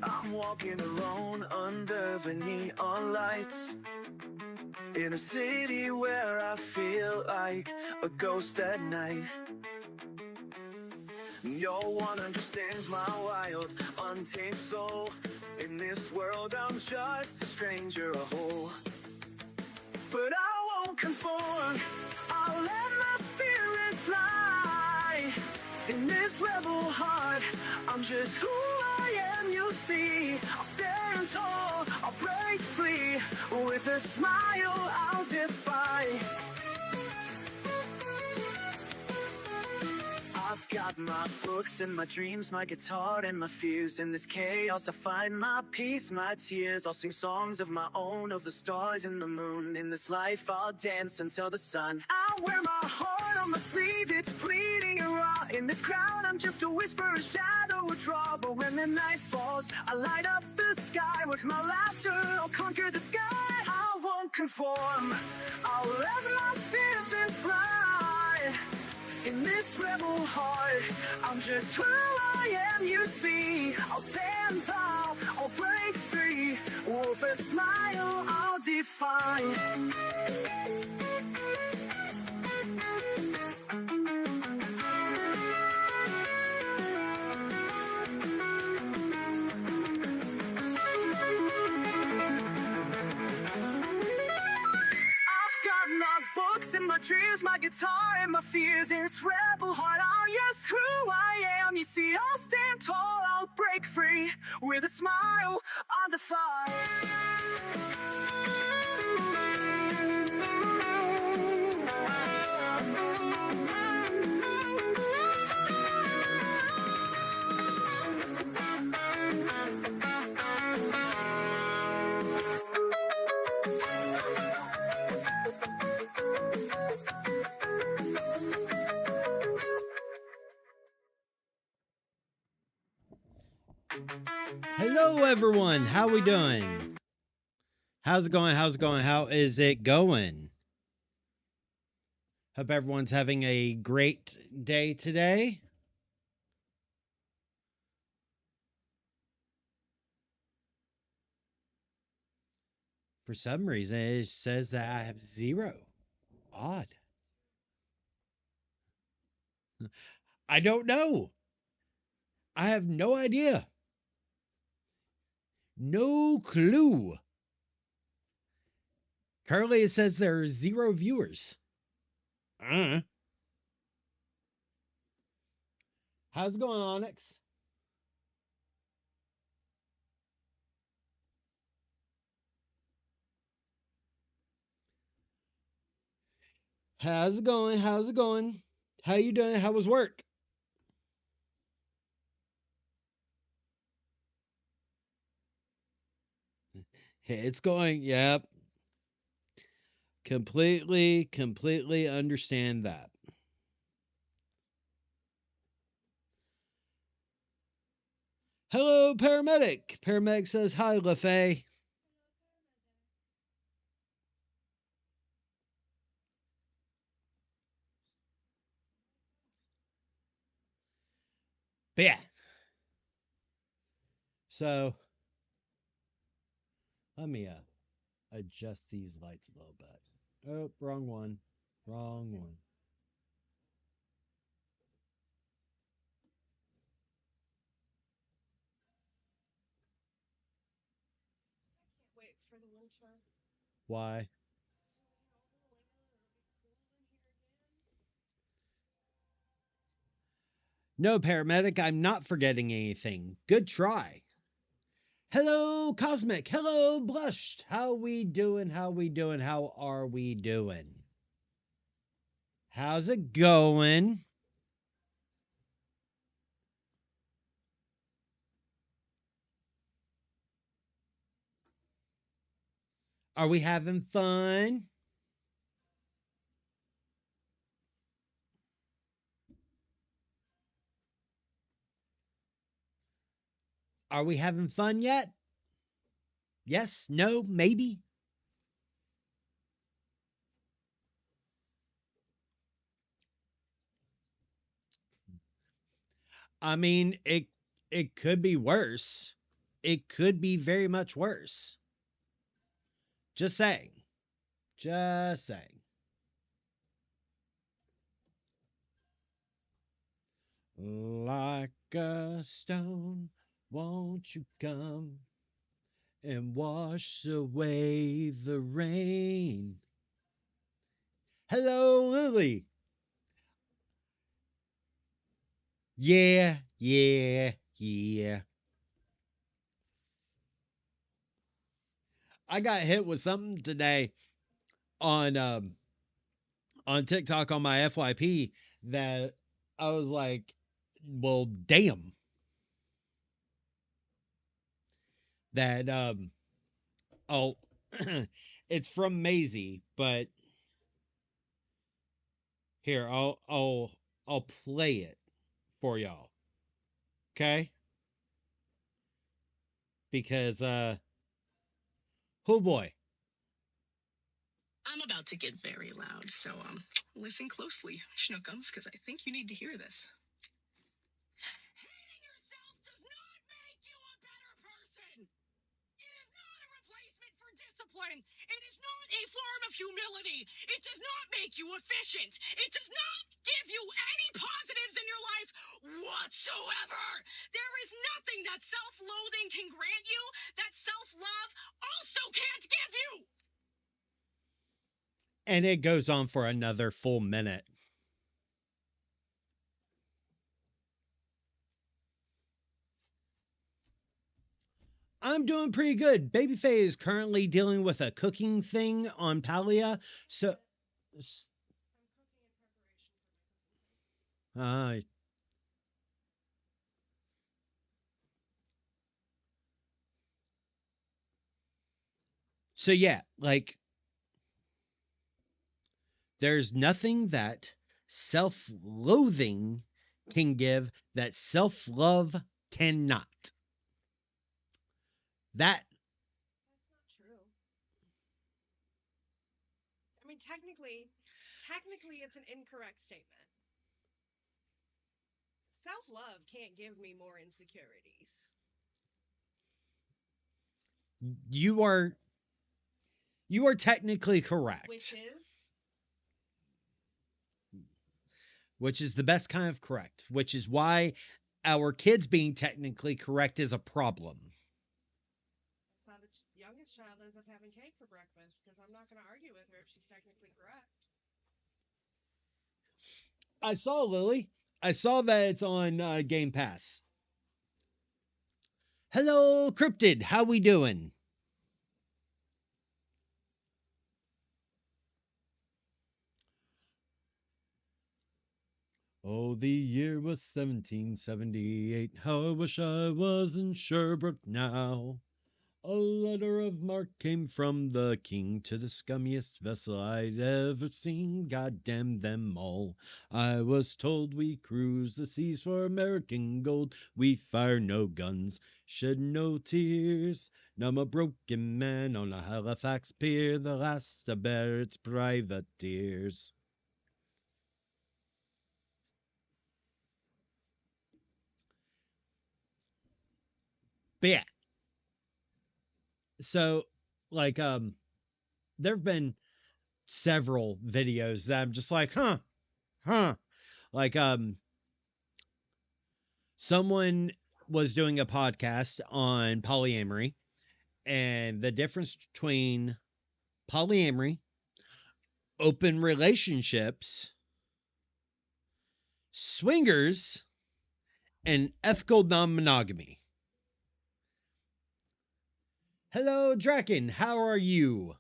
I'm walking alone under the neon lights, in a city where I feel like a ghost at night. No one understands my wild, untamed soul. In this world I'm just a stranger, a hole. But I won't conform, I'll let my spirit fly. In this rebel heart, I'm just who I am, you see. I'll stand tall, I'll break free. With a smile I'll defy. I've got my books and my dreams, my guitar and my fears. In this chaos I find my peace, my tears. I'll sing songs of my own, of the stars and the moon. In this life I'll dance until the sun. I'll wear my heart on my sleeve, it's bleeding and raw. In this crowd I'm just a whisper, a shadow, a draw. But when the night falls, I light up the sky. With my laughter I'll conquer the sky. I won't conform, I'll let my spirit fly. In this rebel heart, I'm just who I am, you see. I'll stand tall, I'll break free. With a smile, I'll define. And my dreams, my guitar and my fears. In this rebel heart, I'm just who I am. You see, I'll stand tall, I'll break free. With a smile, I'll defy. Hello, everyone. How we doing? How's it going? How's it going? How is it going? Hope everyone's having a great day today. For some reason, it says that I have 0. Odd. I don't know. I have no idea. No clue. Currently, it says there are 0 viewers. How's it going, Onyx? How's it going? How's it going? How you doing? How was work? It's going, yep. Completely understand that. Hello, paramedic. Paramedic says hi, LaFay. But yeah. So let me adjust these lights a little bit. Oh, wrong one. Wrong one. Wait for the winter. Why? No, paramedic, I'm not forgetting anything. Good try. Hello, Cosmic. Hello, Blushed. How we doing? How we doing? How are we doing? How's it going? Are we having fun? Are we having fun yet? Yes? No? Maybe? I mean, it could be worse. It could be very much worse. Just saying. Just saying. Like a stone, won't you come and wash away the rain? Hello, Lily. Yeah, yeah, yeah. I got hit with something today on TikTok on my FYP that I was like, well, damn. That oh it's from Maisie, but here, I'll play it for y'all. Okay? Because oh boy. I'm about to get very loud, so listen closely, Schnookums, because I think you need to hear this. Hating yourself does not make you a better person. It is not a replacement for discipline. It is not a form of humility. It does not make you efficient. It does not give you any positives in your life whatsoever. There is nothing that self-loathing can grant you that self-love also can't give you. And it goes on for another full minute. I'm doing pretty good. Baby Faye is currently dealing with a cooking thing on Palia. So uh so yeah, like there's nothing that self-loathing can give that self-love cannot. That That's not true. I mean, technically, it's an incorrect statement. Self-love can't give me more insecurities. you are technically correct. Which is the best kind of correct, which is why our kids being technically correct is a problem. That's how the youngest child ends up having cake for breakfast, because I'm not going to argue with her if she's technically correct. I saw Lily. I saw that it's on Game Pass. Hello, Cryptid. How we doing? Oh, the year was 1778. How I wish I was in Sherbrooke now. A letter of marque came from the king to the scummiest vessel I'd ever seen. God damn them all. I was told we cruise the seas for American gold. We fire no guns, shed no tears. Now I'm a broken man on a Halifax pier, the last to bear its privateers. But yeah, so like there have been several videos that I'm just like, huh. Like someone was doing a podcast on polyamory and the difference between polyamory, open relationships, swingers, and ethical non-monogamy. Hello, Draken. How are you?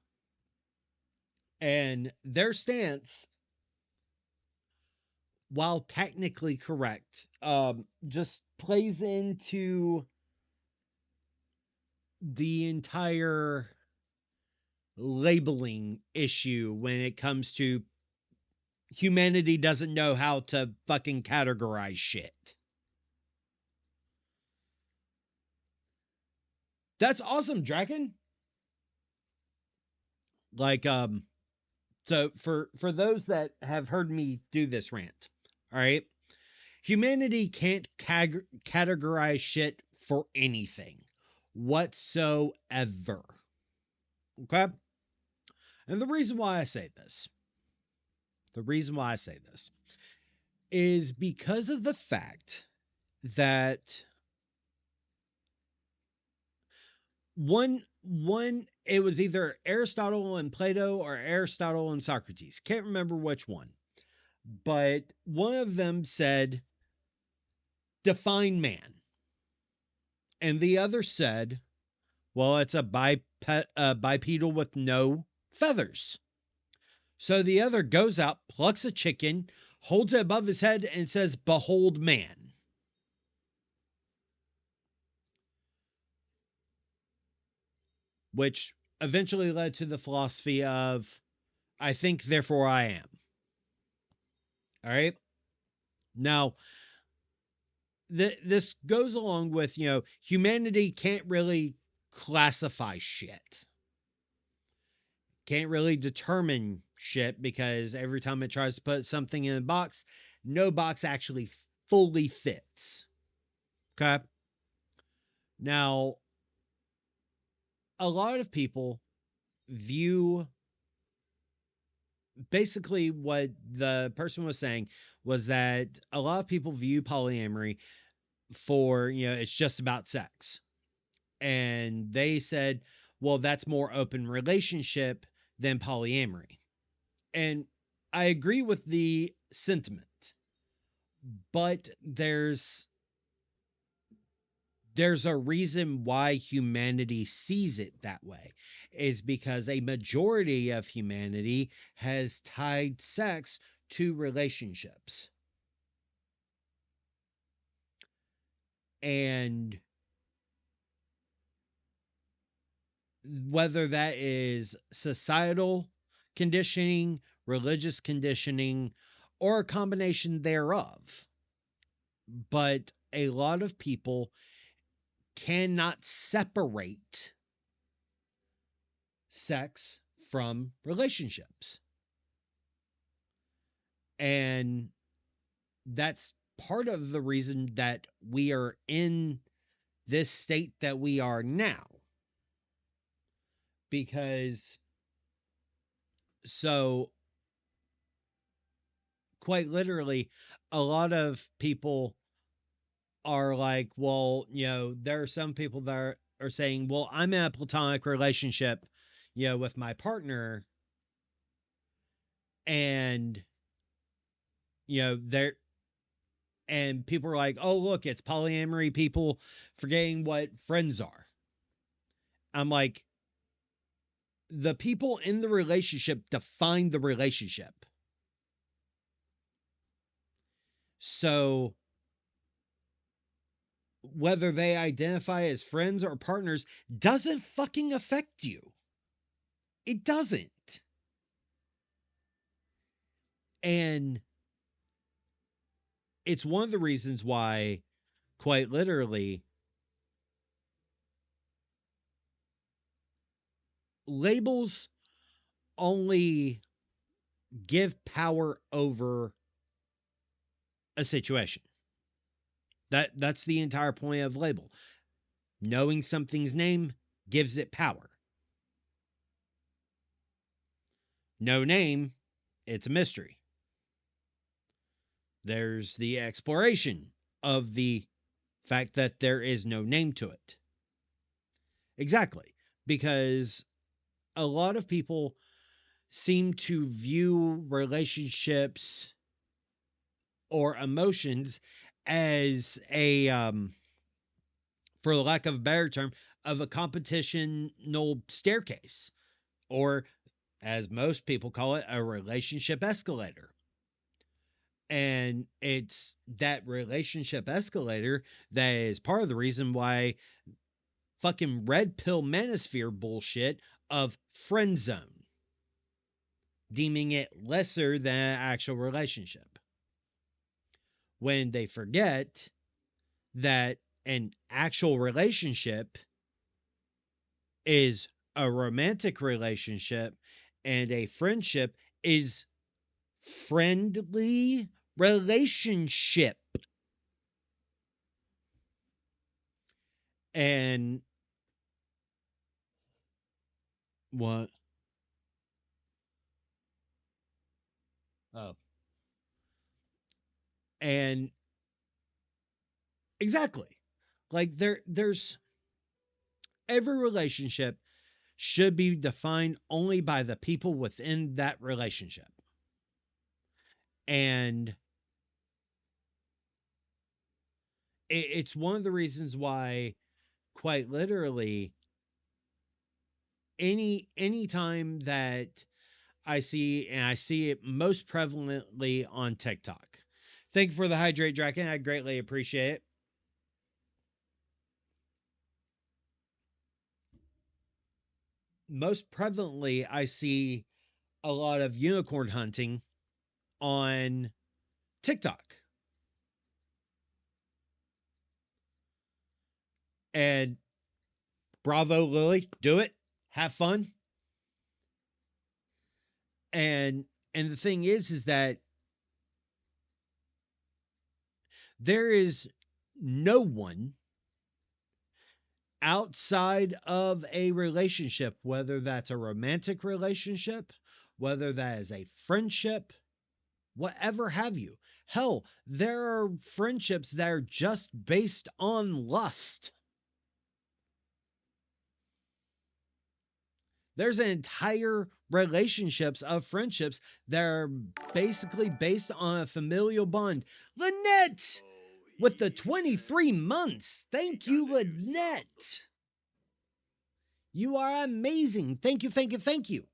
And their stance, while technically correct, just plays into the entire labeling issue when it comes to humanity doesn't know how to fucking categorize shit. That's awesome, Dragon. Like so for those that have heard me do this rant, all right? humanity can't categorize shit for anything whatsoever. Okay? And the reason why I say this is because of the fact that one it was either Aristotle and Plato or Aristotle and Socrates. Can't remember which one. But one of them said, define man. And the other said, well, it's a bipedal with no feathers. So the other goes out, plucks a chicken, holds it above his head, and says, behold man. Which eventually led to the philosophy of, I think, therefore I am. All right. Now, this goes along with, humanity can't really classify shit. Can't really determine shit because every time it tries to put something in a box, no box actually fully fits. Okay. Now, a lot of people view, basically what the person was saying was that a lot of people view polyamory for, it's just about sex. And they said, well, that's more open relationship than polyamory. And I agree with the sentiment, but there's a reason why humanity sees it that way, is because a majority of humanity has tied sex to relationships. And whether that is societal conditioning, religious conditioning, or a combination thereof. But a lot of people cannot separate sex from relationships. And that's part of the reason that we are in this state that we are now. Because, so, quite literally, a lot of people are like, well, there are some people that are saying, well, I'm in a platonic relationship, with my partner. And, they're, and people are like, oh, look, it's polyamory people forgetting what friends are. I'm like, the people in the relationship define the relationship. So whether they identify as friends or partners doesn't fucking affect you. It doesn't. And it's one of the reasons why, quite literally, labels only give power over a situation. That's the entire point of label. Knowing something's name gives it power. No name, it's a mystery. There's the exploration of the fact that there is no name to it. Exactly. Because a lot of people seem to view relationships or emotions as a, for lack of a better term, of a competitional staircase, or as most people call it, a relationship escalator. And it's that relationship escalator that is part of the reason why fucking red pill manosphere bullshit of friend zone, deeming it lesser than an actual relationship. When they forget that an actual relationship is a romantic relationship and a friendship is friendly relationship. And what? Oh, and exactly. Like there's every relationship should be defined only by the people within that relationship. And it's one of the reasons why, quite literally, any time that I see, and I see it most prevalently on TikTok. Thank you for the hydrate, Draken. I greatly appreciate it. Most prevalently, I see a lot of unicorn hunting on TikTok. And bravo, Lily, do it. Have fun. And the thing is that there is no one outside of a relationship, whether that's a romantic relationship, whether that is a friendship, whatever have you. Hell, there are friendships that are just based on lust. There's an entire relationships of friendships that are basically based on a familial bond. Lynette, with the 23 months. Thank you, Lynette. You are amazing. Thank you, thank you, thank you.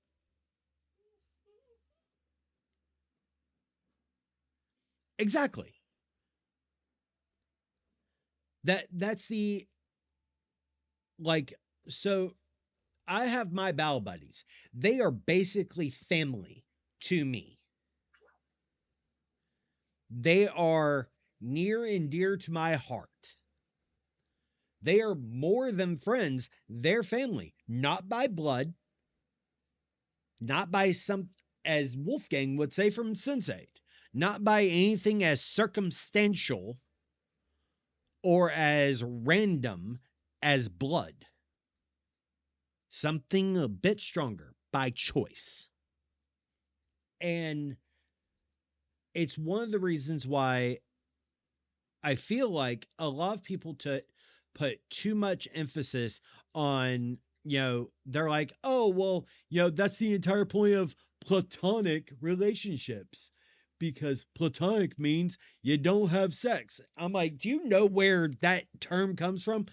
Exactly. That's the like so I have my battle buddies. They are basically family to me. They are near and dear to my heart. They are more than friends, they're family, not by blood, not by some, as Wolfgang would say from Sense8, not by anything as circumstantial or as random as blood. Something a bit stronger by choice. And it's one of the reasons why I feel like a lot of people to put too much emphasis on, they're like, oh, well, that's the entire point of platonic relationships because platonic means you don't have sex. I'm like, do you know where that term comes from?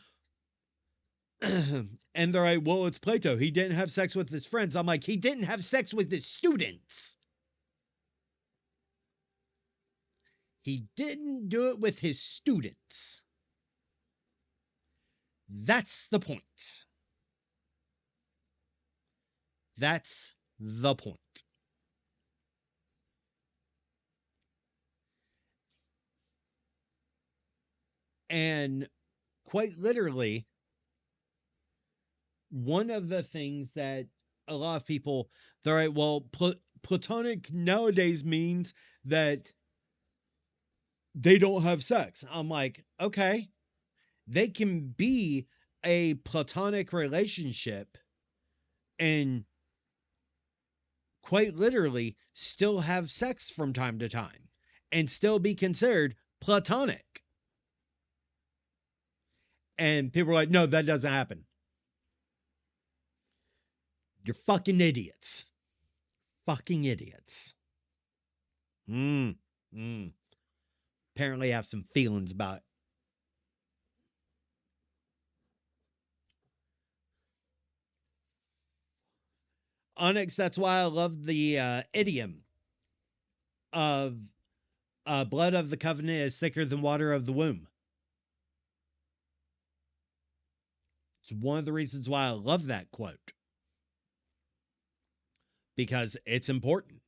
And they're like, well, it's Plato. He didn't have sex with his friends. I'm like, he didn't have sex with his students. He didn't do it with his students. That's the point. That's the point. And quite literally, one of the things that a lot of people, they're like, well, platonic nowadays means that they don't have sex. I'm like, okay, they can be a platonic relationship and quite literally still have sex from time to time and still be considered platonic. And people are like, no, that doesn't happen. You're fucking idiots. Fucking idiots. Mm. Mm. Apparently have some feelings about it. Onyx, that's why I love the idiom of blood of the covenant is thicker than water of the womb. It's one of the reasons why I love that quote. Because it's important.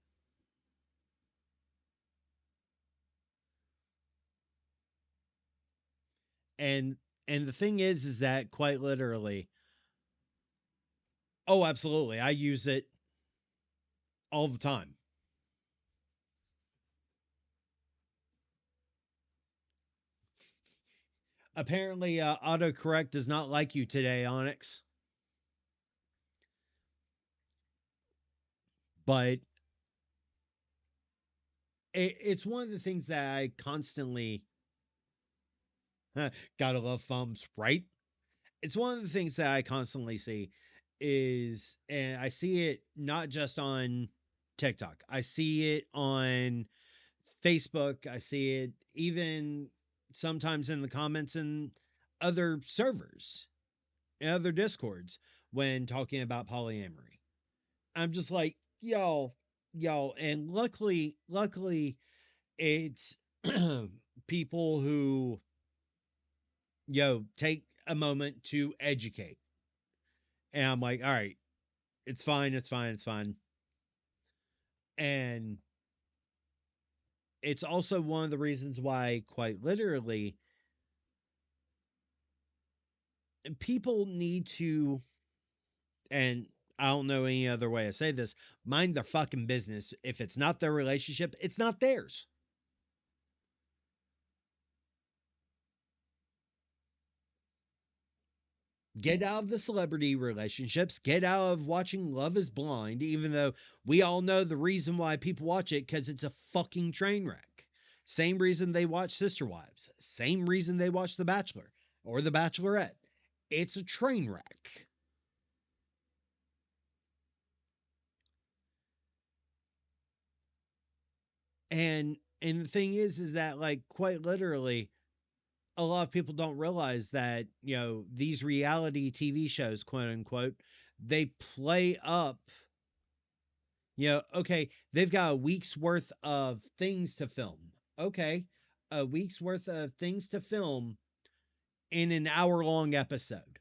And the thing is that quite literally, oh, absolutely, I use it all the time. Apparently, autocorrect does not like you today, Onyx. But it's one of the things that I constantly gotta love thumbs, right? It's one of the things that I constantly see is, and I see it not just on TikTok, I see it on Facebook, I see it even sometimes in the comments in other servers and other discords when talking about polyamory. I'm just like, y'all, and luckily, it's people who take a moment to educate. And I'm like, all right, it's fine, it's fine, it's fine. And it's also one of the reasons why, quite literally, people need to, and I don't know any other way to say this, mind their fucking business. If it's not their relationship, it's not theirs. Get out of the celebrity relationships. Get out of watching Love is Blind, even though we all know the reason why people watch it, because it's a fucking train wreck. Same reason they watch Sister Wives. Same reason they watch The Bachelor or The Bachelorette. It's a train wreck. And the thing is that, like, quite literally, a lot of people don't realize that, these reality TV shows, quote unquote, they play up, okay, they've got a week's worth of things to film. Okay, a week's worth of things to film in an hour long episode.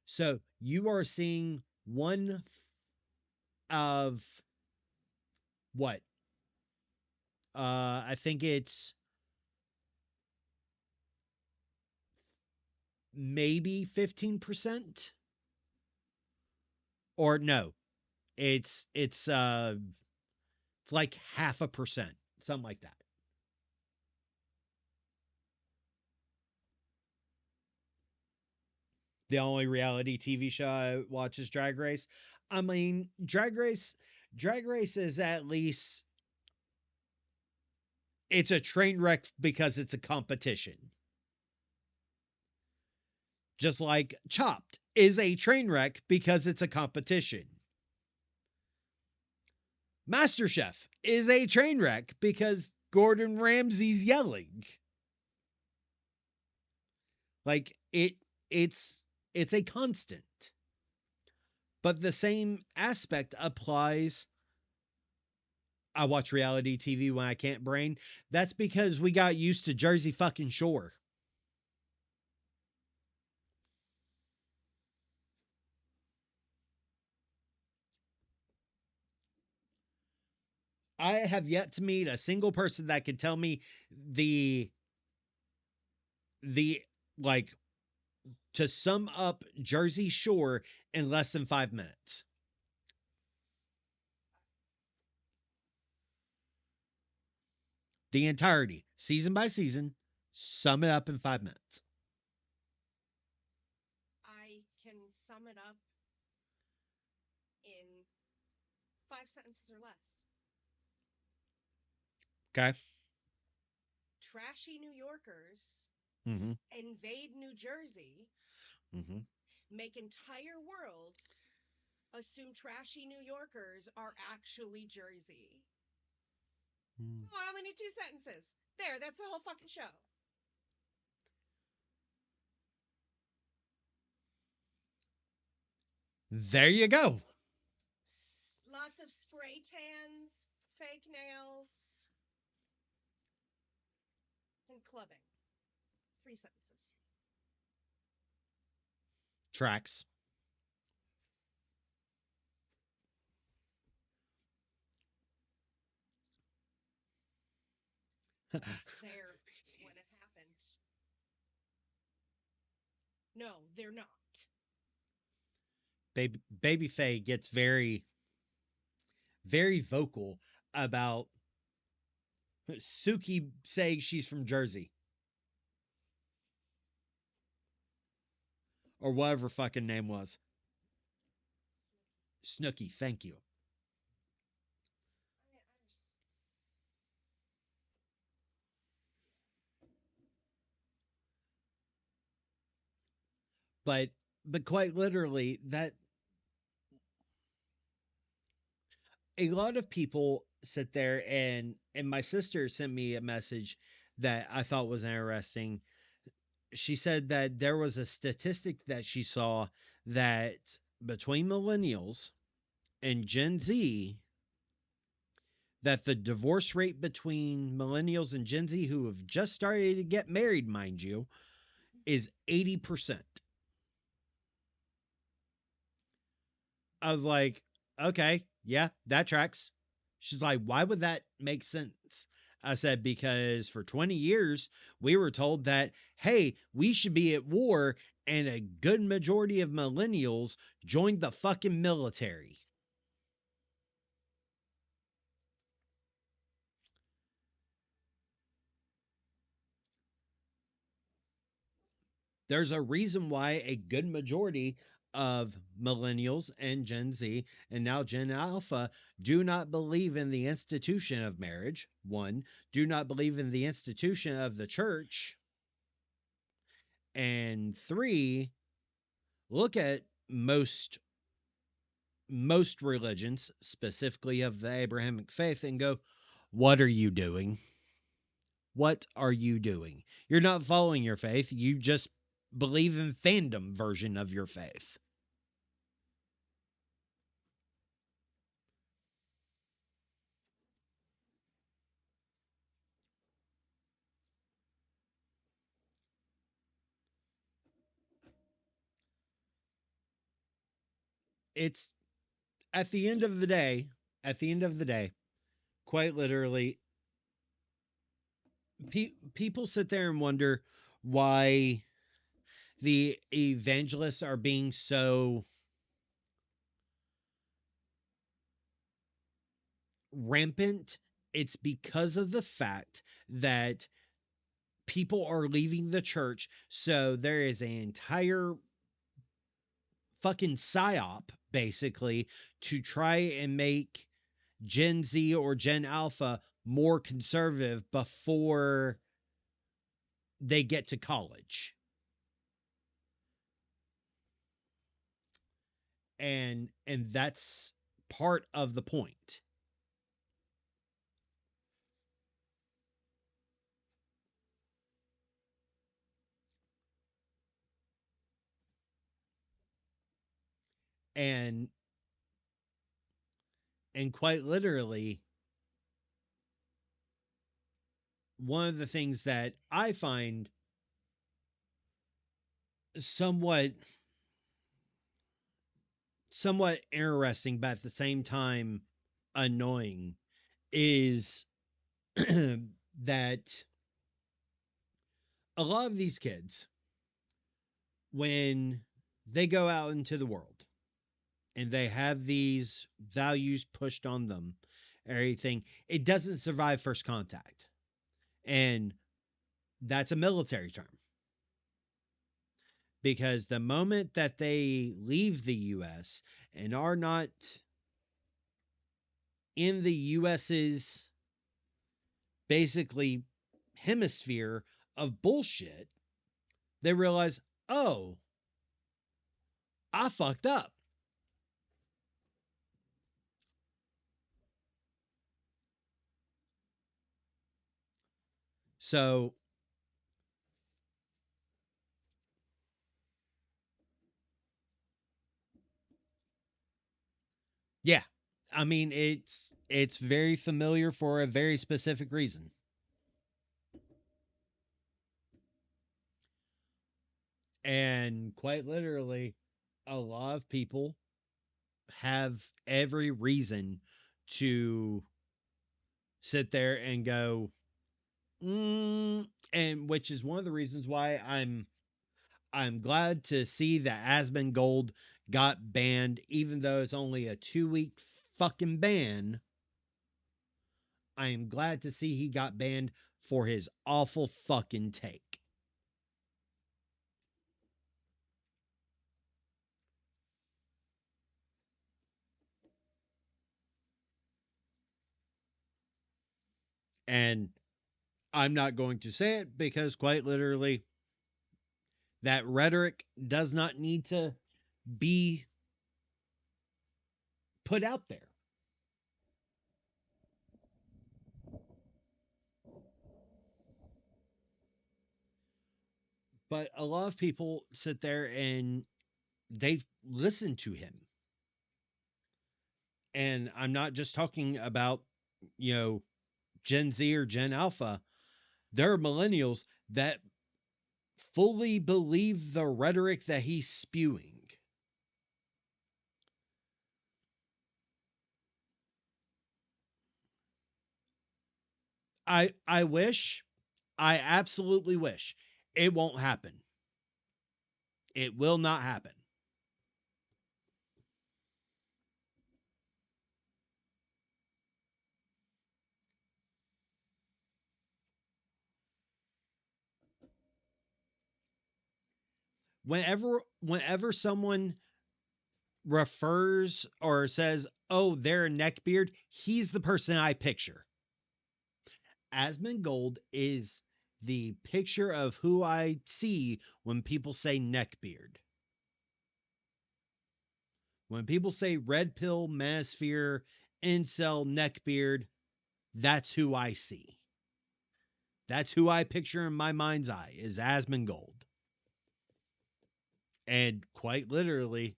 So you are seeing one of what? I think it's maybe 15%, or no, it's like half a percent, something like that. The only reality TV show I watch is Drag Race. I mean, Drag Race is at least, it's a train wreck because it's a competition. Just like Chopped is a train wreck because it's a competition. MasterChef is a train wreck because Gordon Ramsay's yelling. Like it's a constant. But the same aspect applies. I watch reality TV when I can't brain. That's because we got used to Jersey fucking Shore. I have yet to meet a single person that could tell me the the like to sum up Jersey Shore in less than 5 minutes. The entirety, season by season, sum it up in 5 minutes. I can sum it up in 5 sentences or less. Okay. Trashy New Yorkers Mm-hmm. invade New Jersey, Mm-hmm. make entire worlds assume trashy New Yorkers are actually Jersey. Mm. Come on, I only need 2 sentences. There, that's the whole fucking show. There you go. Lots of spray tans, fake nails, and clubbing. 3 sentences. Tracks. I was there when it happened. No, they're not. Baby Faye gets very, very vocal about Suki saying she's from Jersey. or whatever fucking name was. Snooky, thank you. I just But quite literally, that a lot of people sit there, and my sister sent me a message that I thought was interesting. She said that there was a statistic that she saw that between millennials and Gen Z, that the divorce rate between millennials and Gen Z who have just started to get married, mind you, is 80%. I was like, okay, yeah, that tracks. She's like, why would that make sense? I said, because for 20 years, we were told that, hey, we should be at war, and a good majority of millennials joined the fucking military. There's a reason why a good majority of millennials and Gen Z and now Gen Alpha do not believe in the institution of marriage. One, do not believe in the institution of the church. And three, look at most religions, specifically of the Abrahamic faith, and go, what are you doing? What are you doing? You're not following your faith. You just believe in fandom version of your faith. It's at the end of the day, at the end of the day, quite literally, people sit there and wonder why the evangelists are being so rampant. It's because of the fact that people are leaving the church. So there is an entire fucking psyop, basically, to try and make Gen Z or Gen Alpha more conservative before they get to college. And that's part of the point. And quite literally, one of the things that I find somewhat interesting but at the same time annoying is that a lot of these kids, when they go out into the world and they have these values pushed on them, everything, it doesn't survive first contact. And that's a military term, because the moment that they leave the US and are not in the US's basically hemisphere of bullshit, they realize, oh, I fucked up. So, yeah. I mean, it's very familiar for a very specific reason. And quite literally, a lot of people have every reason to sit there and go, and which is one of the reasons why I'm glad to see that Asmongold got banned, even though it's only a 2 week fucking ban. I am glad to see he got banned for his awful fucking take. And I'm not going to say it because quite literally, that rhetoric does not need to be put out there. But a lot of people sit there and they listen to him. And I'm not just talking about, you know, Gen Z or Gen Alpha. There are millennials that fully believe the rhetoric that he's spewing. I wish, I absolutely wish it won't happen. It will not happen. Whenever someone refers or says, "Oh, they're a neckbeard," he's the person I picture. Asmongold is the picture of who I see when people say neckbeard. When people say red pill, manosphere, incel, neckbeard, that's who I see. That's who I picture in my mind's eye is Asmongold. And quite literally,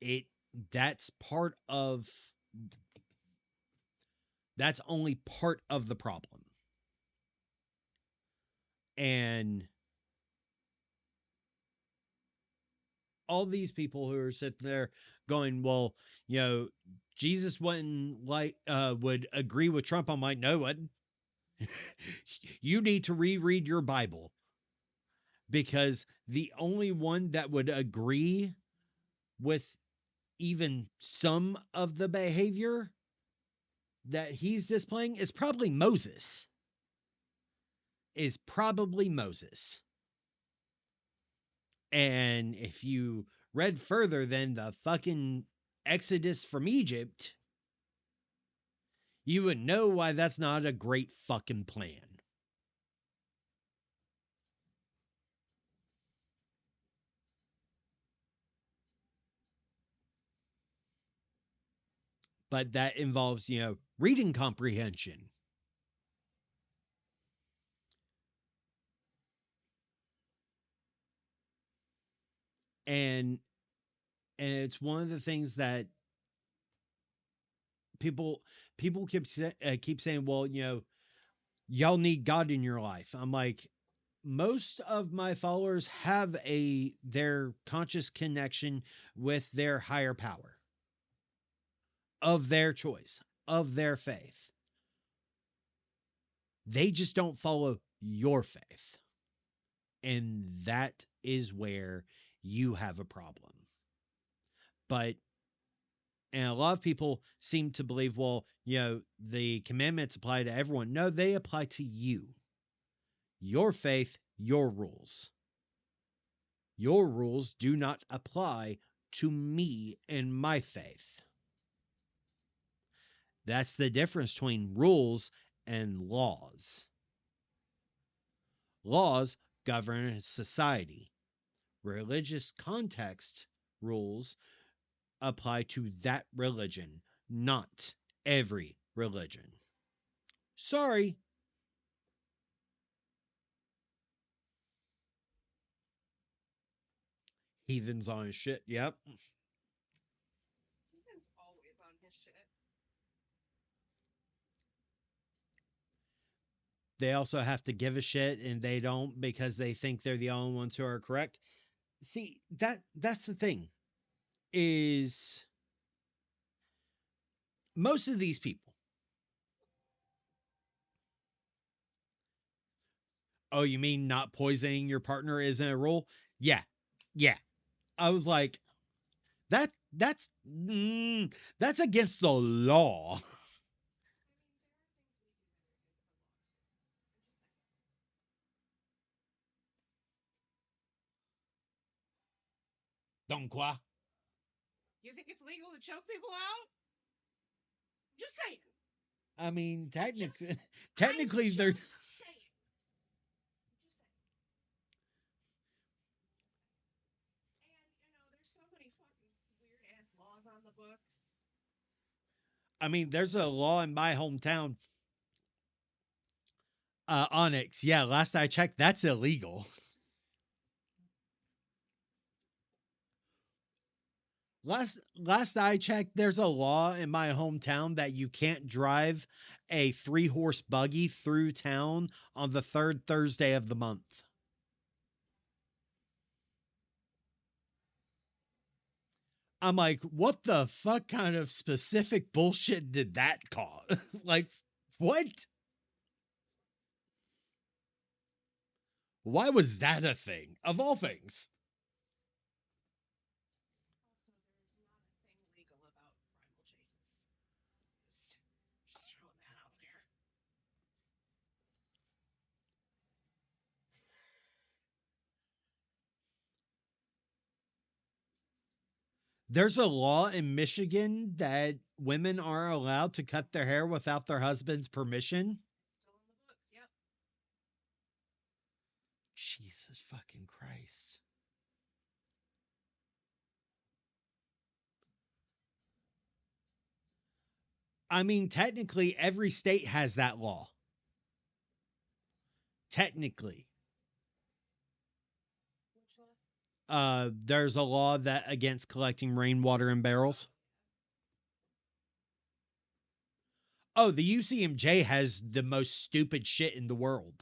it that's part of that's only part of the problem. And all these people who are sitting there going, well, you know, Jesus wouldn't would agree with Trump. I'm like, no, what? You need to reread your Bible, because the only one that would agree with even some of the behavior that he's displaying is probably Moses. Is probably Moses. And if you read further than the fucking Exodus from Egypt, you would know why that's not a great fucking plan. But that involves, you know, reading comprehension. And it's one of the things that people keep saying, well, you know, y'all need God in your life. I'm like, most of my followers have their conscious connection with their higher power of their choice, of their faith. They just don't follow your faith. And that is where you have a problem. But and a lot of people seem to believe, well, you know, the commandments apply to everyone. No, they apply to you. Your faith, your rules. Your rules do not apply to me and my faith. That's the difference between rules and laws. Laws govern society. Religious context rules apply to that religion, not every religion. Sorry. Heathens on his shit. Yep. Ethan's always on his shit. They also have to give a shit and they don't because they think they're the only ones who are correct. See, that's the thing is most of these people. Oh, you mean not poisoning your partner isn't a rule? Yeah. Yeah. I was like, that's against the law. Don't qua. You think it's legal to choke people out? Just saying. I mean, technically, Just- technically, I'm they're. just saying. Just saying. And there's so many fucking weird ass laws on the books. I mean, there's a law in my hometown, Onyx. Yeah, last I checked, that's illegal. Last I checked, there's a law in my hometown that you can't drive a 3-horse buggy through town on the third Thursday of the month. I'm like, what the fuck kind of specific bullshit did that cause? Like, what? Why was that a thing? Of all things. Also, there's not a thing legal about rival chases. Just throwing that out there. There's a law in Michigan that women are allowed to cut their hair without their husband's permission. Still in the books. Yep. Jesus fucking Christ. I mean, technically, every state has that law. Technically. Which law? There's a law that against collecting rainwater in barrels. Oh, the UCMJ has the most stupid shit in the world.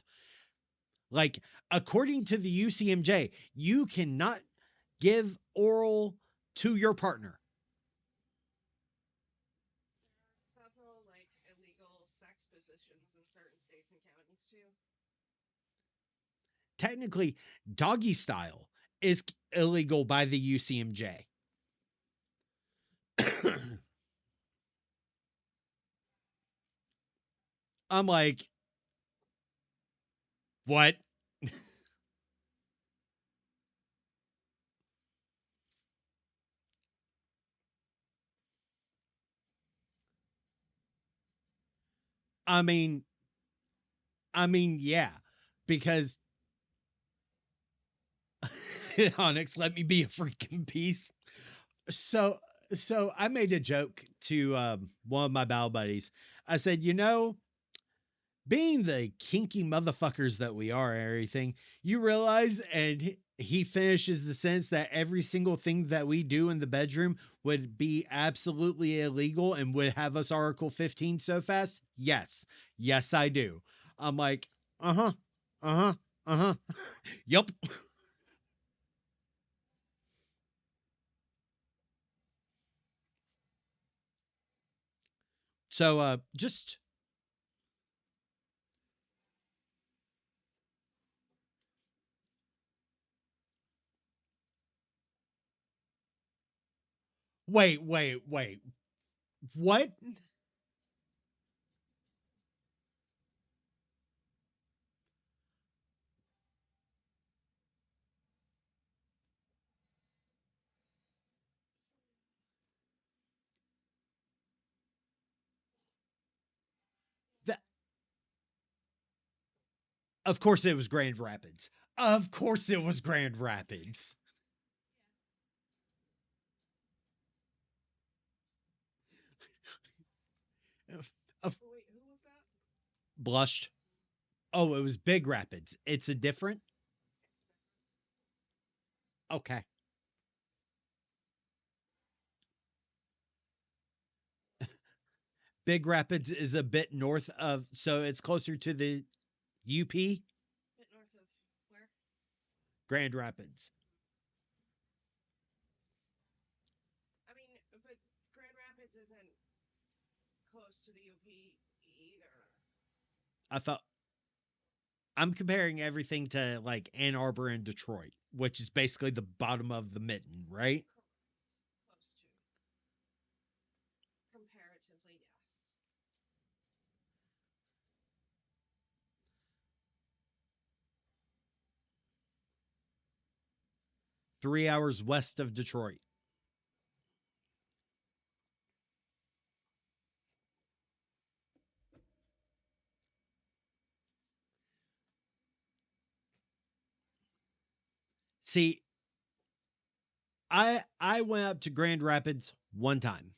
Like, according to the UCMJ, you cannot give oral to your partner. There are several illegal sex positions in certain states and counties too. Technically, doggy style is illegal by the UCMJ. I'm like, what? I mean, yeah, because Onyx, let me be a freaking piece. So, I made a joke to one of my battle buddies. I said, being the kinky motherfuckers that we are and everything, you realize, and he finishes the sentence that every single thing that we do in the bedroom would be absolutely illegal and would have us Article 15 so fast. Yes. Yes, I do. I'm like, uh-huh, uh-huh, uh-huh. Yup. So, just wait. What? That, of course it was Grand Rapids. Of course it was Grand Rapids. Of Wait, who was that? blushed. Oh, it was Big Rapids. It's a different. Okay. Big Rapids is a bit north of, so it's closer to the UP. Bit north of where? Grand Rapids. I mean, but Grand Rapids isn't close to the UP either. I thought I'm comparing everything to like Ann Arbor and Detroit, which is basically the bottom of the mitten, right? Correct. Close to. Comparatively, yes. 3 hours west of Detroit. See, I went up to Grand Rapids one time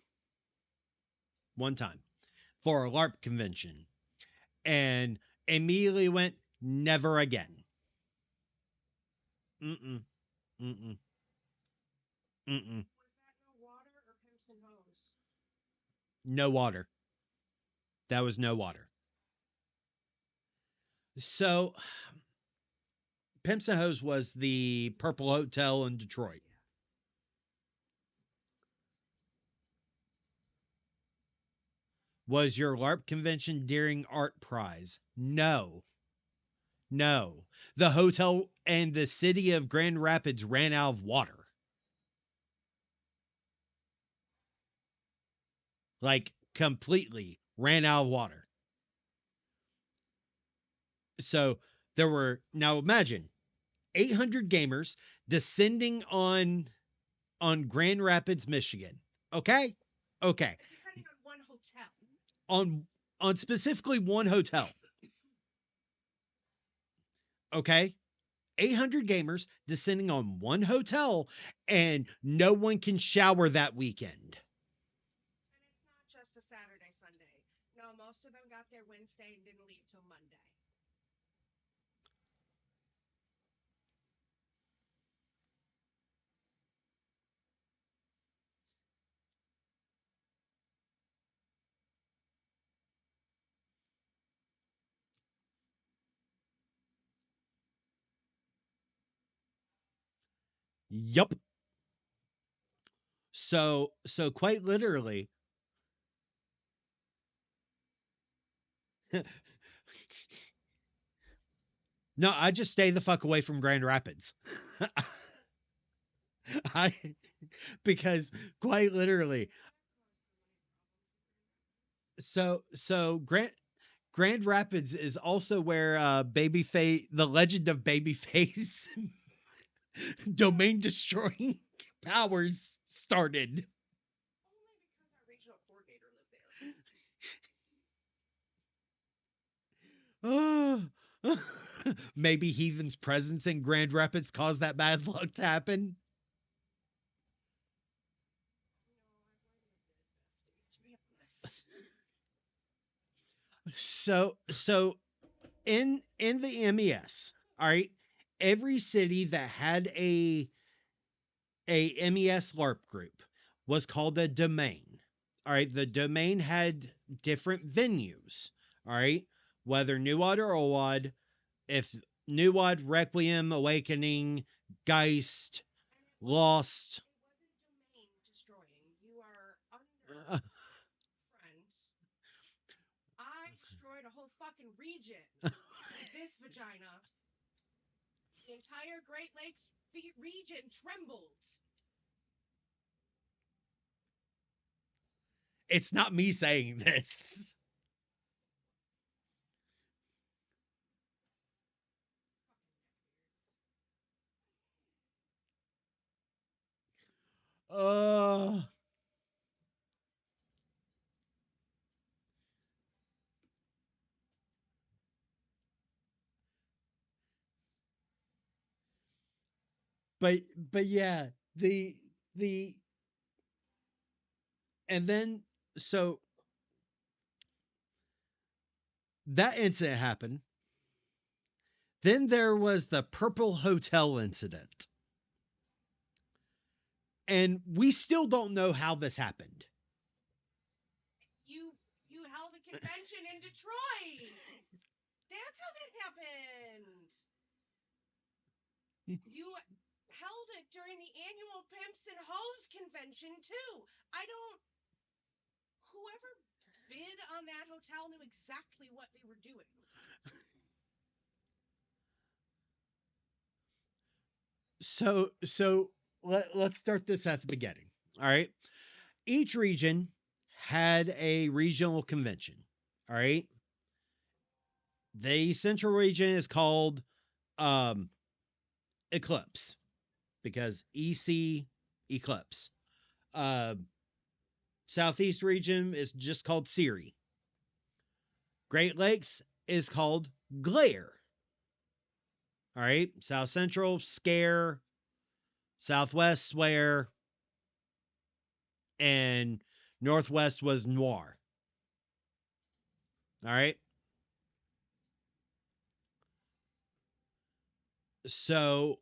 for a LARP convention, and immediately went never again. Mm-mm, mm-mm, mm-mm. Was that no water or pimps and hoes? No water. That was no water. So, Pimps and Hoes was the Purple Hotel in Detroit. Was your LARP convention during Art Prize? No. No. The hotel and the city of Grand Rapids ran out of water. Like, completely ran out of water. So, there were, now imagine, 800 gamers descending on Grand Rapids, Michigan. Okay? Okay. Depending on one hotel. On specifically one hotel. Okay? 800 gamers descending on one hotel, and no one can shower that weekend. And it's not just a Saturday, Sunday. No, most of them got there Wednesday and didn't leave till Monday. Yup. So quite literally, no, I just stay the fuck away from Grand Rapids. I because quite literally, so Grand Rapids is also where Babyface, the legend of Babyface, domain destroying powers started. Only because our regional coordinator lived there. Maybe Heathen's presence in Grand Rapids caused that bad luck to happen. No, I might have been bestie, to be honest. So in the MES, all right, every city that had a MES LARP group was called a domain. All right, the domain had different venues. All right, whether Nuad or Owad, if Nuad, Requiem, Awakening, Geist, Lost. It wasn't domain destroying. You are under Uh, friends. I destroyed a whole fucking region with this vagina. The entire Great Lakes region trembled. it's not me saying this. Uh, but but yeah, the and then so that incident happened. Then there was the Purple Hotel incident. And we still don't know how this happened. You held a convention in Detroit. That's how that happened. You held it during the annual Pimps and Hoes convention too. Whoever bid on that hotel knew exactly what they were doing. So let's start this at the beginning. All right. Each region had a regional convention. All right. The central region is called um, Eclipse because EC Eclipse. Uh, Southeast region is just called Siri. Great Lakes is called Glare. All right. South Central, Scare, Southwest swear, and Northwest was noir. All right. So,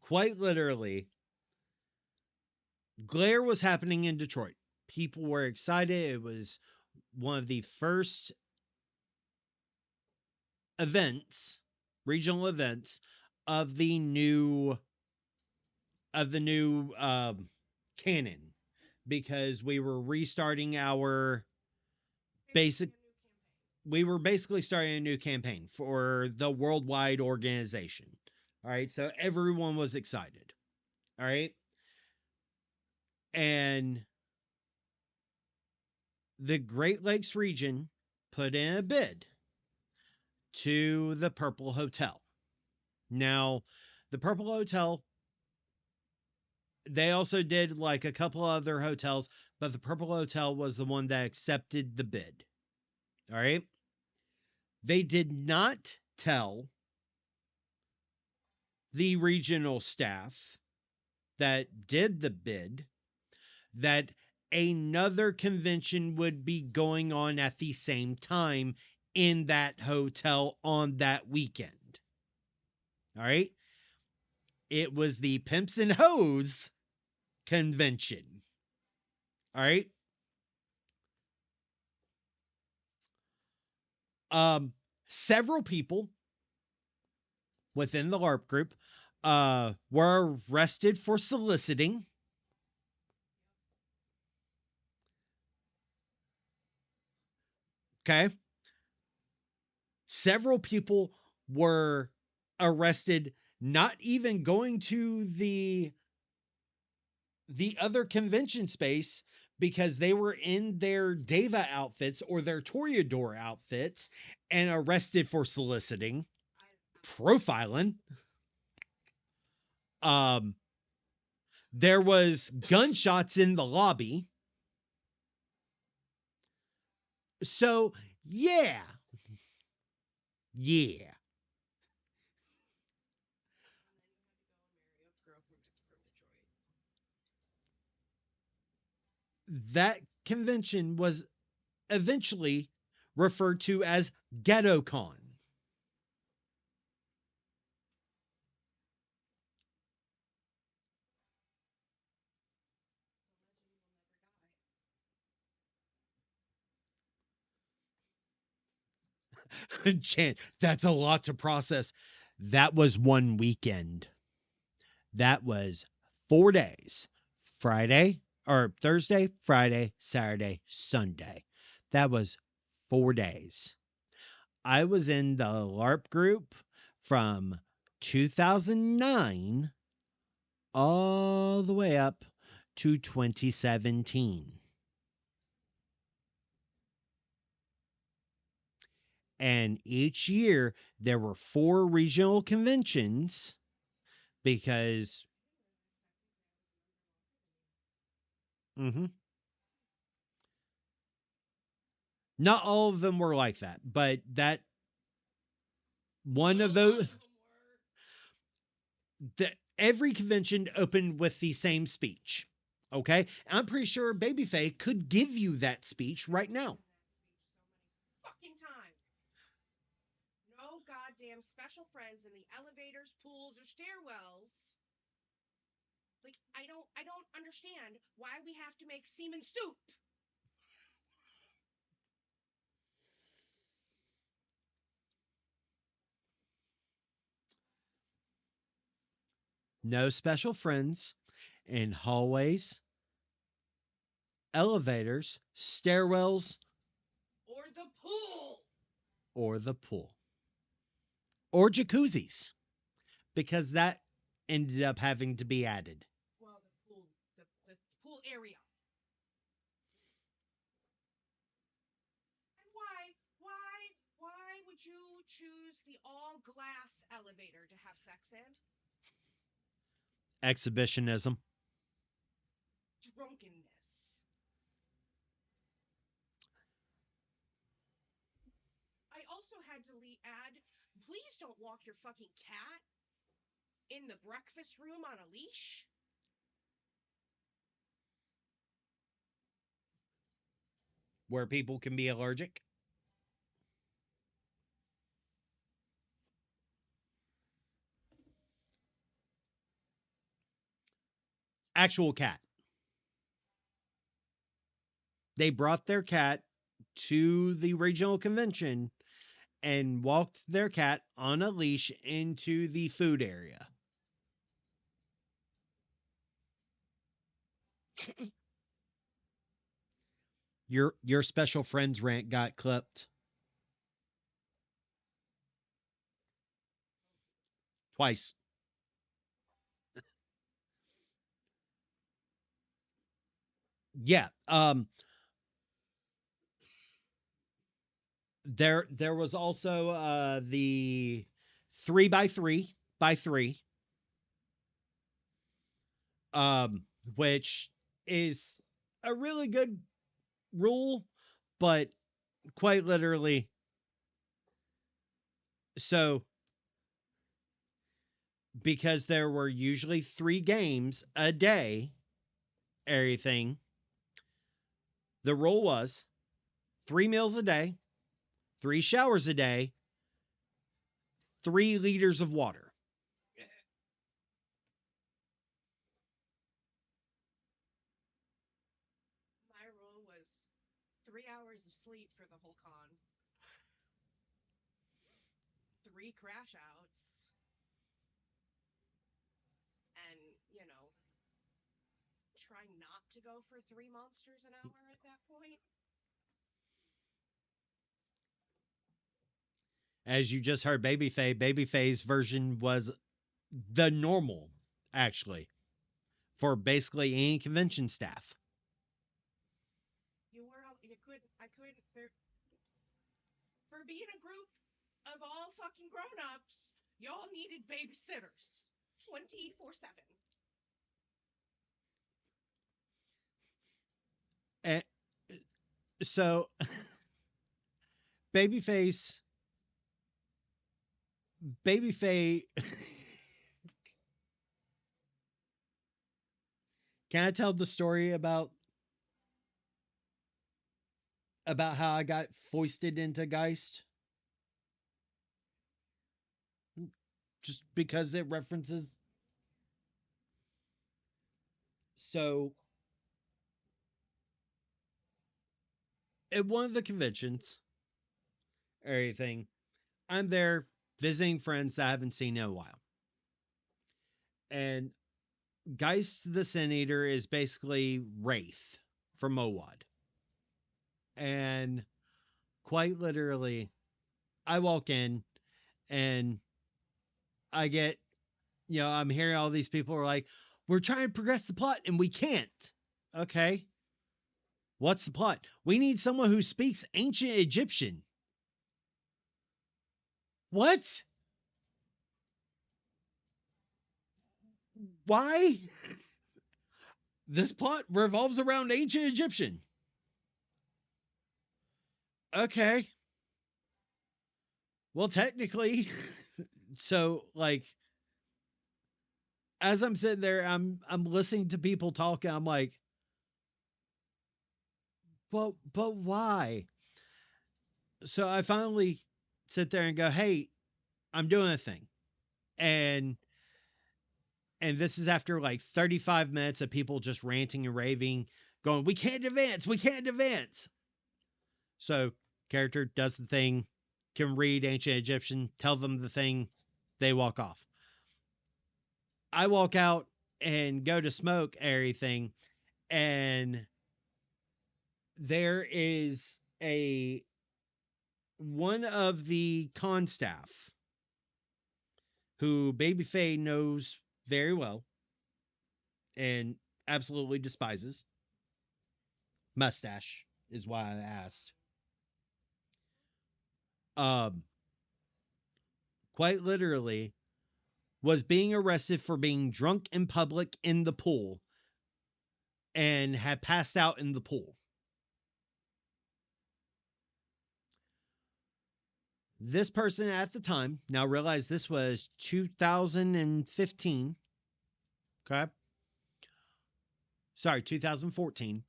quite literally, Glare was happening in Detroit. People were excited. It was one of the first events, regional events of the new canon, because we were restarting our basic. We were basically starting a new campaign for the worldwide organization. All right, so everyone was excited. All right, and the Great Lakes region put in a bid to the Purple Hotel. Now, the Purple Hotel, they also did like a couple other hotels, but the Purple Hotel was the one that accepted the bid. All right. They did not tell the regional staff that did the bid that another convention would be going on at the same time in that hotel on that weekend. All right. It was the Pimps and Hoes convention. All right. Um, Several people within the LARP group were arrested for soliciting. Okay. Several people were arrested not even going to the other convention space because they were in their Deva outfits or their Toreador outfits and arrested for soliciting, profiling. Um, there was gunshots in the lobby. So, yeah. Yeah. That convention was eventually referred to as GhettoCon. Chan, that's a lot to process. That was one weekend. That was 4 days. Friday or Thursday, Friday, Saturday, Sunday. That was 4 days. I was in the LARP group from 2009 all the way up to 2017. And each year there were 4 regional conventions because mhm, not all of them were like that, but that one of those, every convention opened with the same speech. Okay, I'm pretty sure Babyface could give you that speech right now. Fucking time. No goddamn special friends in the elevators, pools, or stairwells. Like I don't understand why we have to make semen soup. No special friends in hallways, elevators, stairwells, Or the pool. or the pool, or jacuzzis, because that ended up having to be added. Well, the pool area. And why would you choose the all glass elevator to have sex in? Exhibitionism. Drunkenness. I also had to add, please don't walk your fucking cat. in the breakfast room on a leash? Where people can be allergic. Actual cat. They brought their cat to the regional convention and walked their cat on a leash into the food area. Your special friends rant got clipped twice. Yeah. There was also the 3x3 um which is a really good rule, but quite literally, so because there were usually 3 games a day, everything, the rule was 3 meals a day, 3 showers a day, 3 liters of water. My rule was 3 hours of sleep for the whole con, 3 crash outs, and, try not to go for 3 monsters an hour at that point. As you just heard, Babyface version was the normal, actually, for basically any convention staff. I couldn't, for being a group of all fucking grown-ups, y'all needed babysitters 24/7. And so, Babyface, Babyface, can I tell the story about how I got foisted into Geist? Just because it references. So, at one of the conventions, everything, I'm there visiting friends that I haven't seen in a while. And Geist the Sin Eater is basically Wraith from Mowad. And quite literally, I walk in and I get, I'm hearing all these people are like, we're trying to progress the plot and we can't. Okay. What's the plot? We need someone who speaks ancient Egyptian. What? Why? This plot revolves around ancient Egyptian. Okay. Well, technically, so like as I'm sitting there, I'm listening to people talking. I'm like, but why? So I finally sit there and go, hey, I'm doing a thing, and this is after like 35 minutes of people just ranting and raving, going, we can't advance, we can't advance. So character does the thing, can read ancient Egyptian, tell them the thing, they walk off. I walk out and go to smoke everything, and there is a one of the con staff who Baby Faye knows very well and absolutely despises. Mustache is why I asked. Um, quite literally was being arrested for being drunk in public in the pool and had passed out in the pool. This person at the time, now realize this was 2015, okay? Sorry, 2014.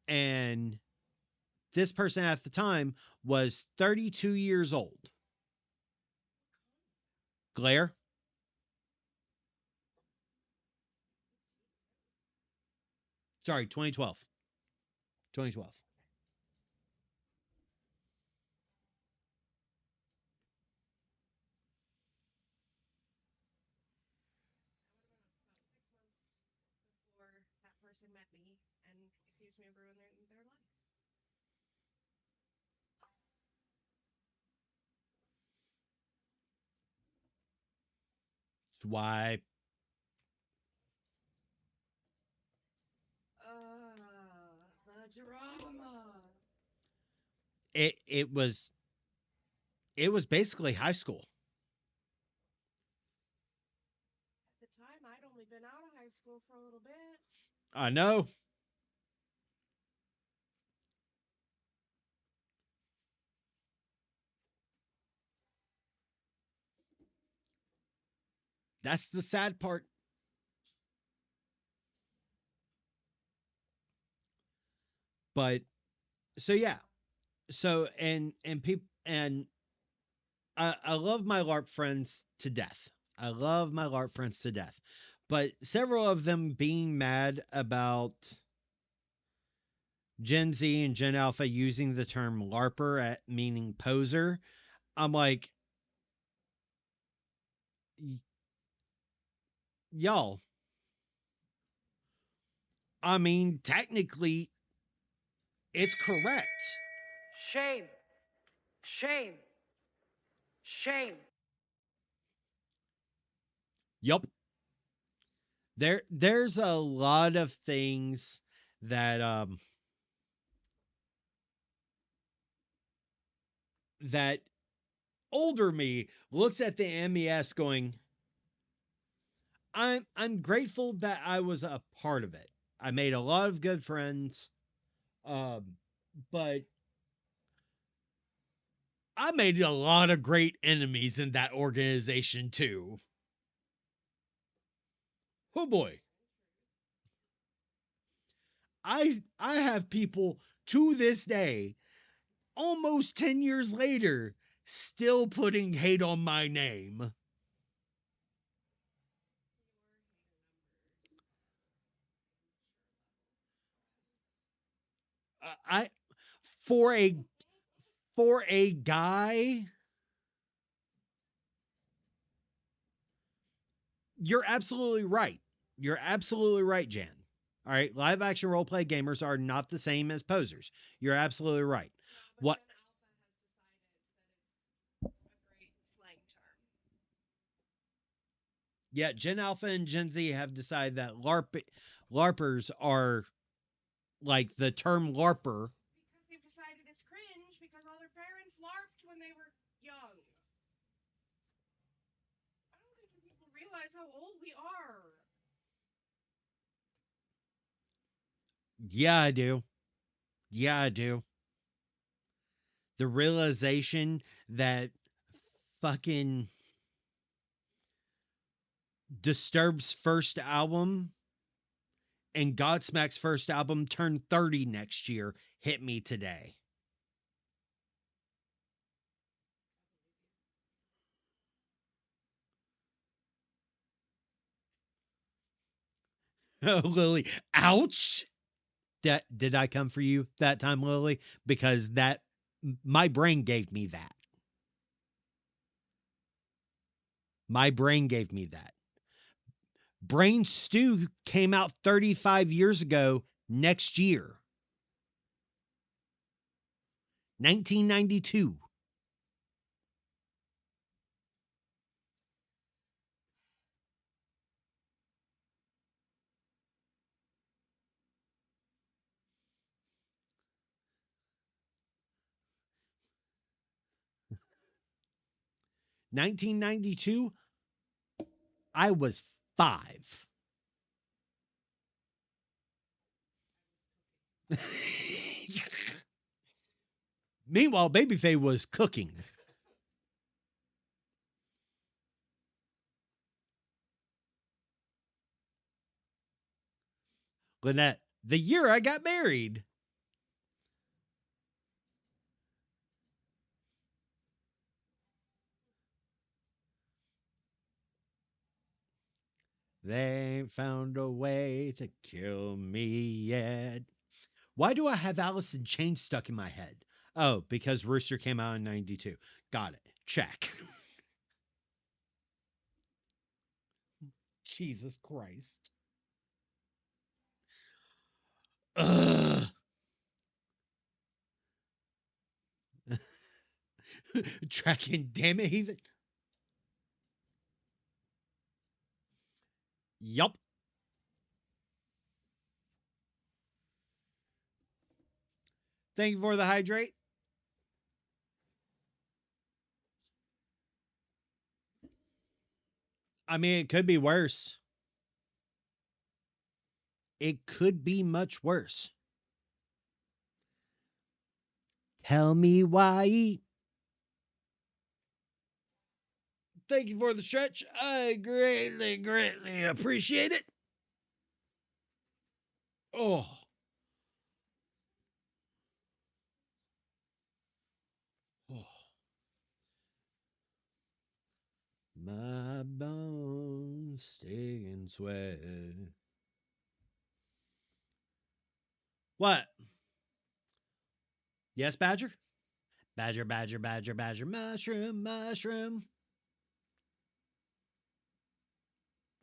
And this person at the time was 32 years old. Glare? 2012. 2012. About 6 months before that person met me and accused me of ruining their life. That's why The drama. it was basically high school. At the time, I'd only been out of high school for a little bit. I know. That's the sad part. But so yeah. So and people and I love my LARP friends to death. I love my LARP friends to death. But several of them being mad about Gen Z and Gen Alpha using the term LARPer at meaning poser, I'm like, y'all, I mean, technically, it's correct. Shame. Shame. Shame. Yup. There's a lot of things that that older me looks at the MES going, I'm grateful that I was a part of it. I made a lot of good friends. But I made a lot of great enemies in that organization too. Oh boy. I have people to this day, almost 10 years later, still putting hate on my name. I for a for a guy, you're absolutely right. You're absolutely right, Jan. All right, live action role play gamers are not the same as posers. You're absolutely right. No, but What? Gen Alpha has decided that it's a great slang term. Yeah, Gen Alpha and Gen Z have decided that LARPers are like the term LARPer. Because they've decided it's cringe because all their parents LARPed when they were young. I don't think people realize how old we are. Yeah, I do. Yeah, I do. The realization that fucking Disturbed's first album and Godsmack's first album turned 30 next year hit me today. Oh, Lily. Ouch. Did I come for you that time, Lily? Because that my brain gave me that. My brain gave me that. Brain Stew came out 35 years ago next year. 1992. 1992, I was 5. Meanwhile, Babyface was cooking. Lynette, the year I got married. They ain't found a way to kill me yet. Why do I have Alice in Chains stuck in my head? Oh, because Rooster came out in 92. Got it. Check. Jesus Christ. Ugh. Tracking, damn it, heathen. Yup. Thank you for the hydrate. I mean, it could be worse. It could be much worse. Tell me why. Thank you for the stretch. I greatly, greatly appreciate it. Oh. Oh. My bones stay in sweat. What? Yes, Badger? Badger, badger, badger, badger, mushroom, mushroom.